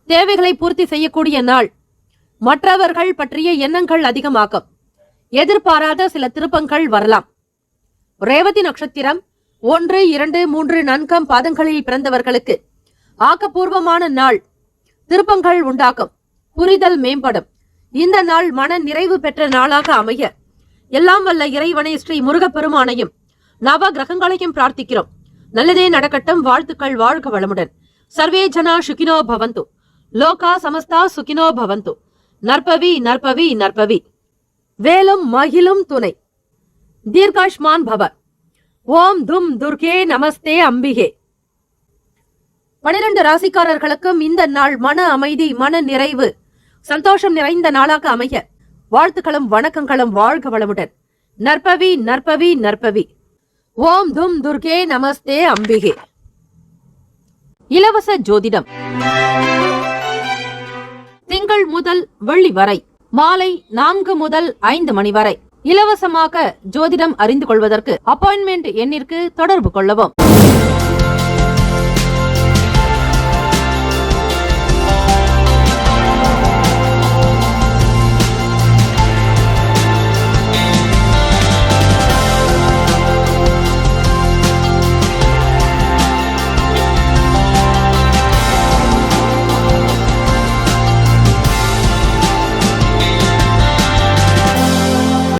தேவைகளை பூர்த்தி செய்யக்கூடிய நாள். மற்றவர்கள் பற்றிய எண்ணங்கள் அதிகமாகும். எதிர்பாராத சில திருப்பங்கள் வரலாம். ரேவதி நட்சத்திரம் 1, 2, 3, 4ஆம் பாதங்களில் பிறந்தவர்களுக்கு ஆக்கப்பூர்வமான நாள். திருப்பங்கள் உண்டாகும். புரிதல் மேம்படும். இந்த நாள் மன நிறைவு பெற்ற நாளாக அமைய எல்லாம் வல்ல இறைவனை ஸ்ரீ முருகப்பெருமானையும் நவ கிரகங்களையும் பிரார்த்திக்கிறோம். நல்லதே நடக்கட்டும். வாழ்த்துக்கள். வாழ்க வளமுடன். சர்வே ஜனா சுகினோ பவந்து. லோகா சமஸ்தா சுகினோ பவந்து. நற்பவி நற்பவி நற்பவி. வேலும் மகிழும் துணை. தீர்காஷ்மான் பவ. ஓம் தும் துர்கே நமஸ்தே அம்பிகே. 12 ராசிக்காரர்களுக்கும் இந்த நாள் மன அமைதி, மன நிறைவு, சந்தோஷம் நிறைந்த நாளாக அமைய வாழ்த்துக்களும் வணக்கங்களும். வாழ்க வளமுடன். நற்பவி நற்பவி நற்பவி. ஓம் தும் துர்கே நமஸ்தே அம்பிகே. இலவச ஜோதிடம் திங்கள் முதல் வெள்ளி வரை மாலை 4 முதல் 5 மணி வரை இலவசமாக ஜோதிடம் அறிந்து கொள்வதற்கு அப்பாயின்மெண்ட் எண்ணிற்கு தொடர்பு கொள்ளவும்.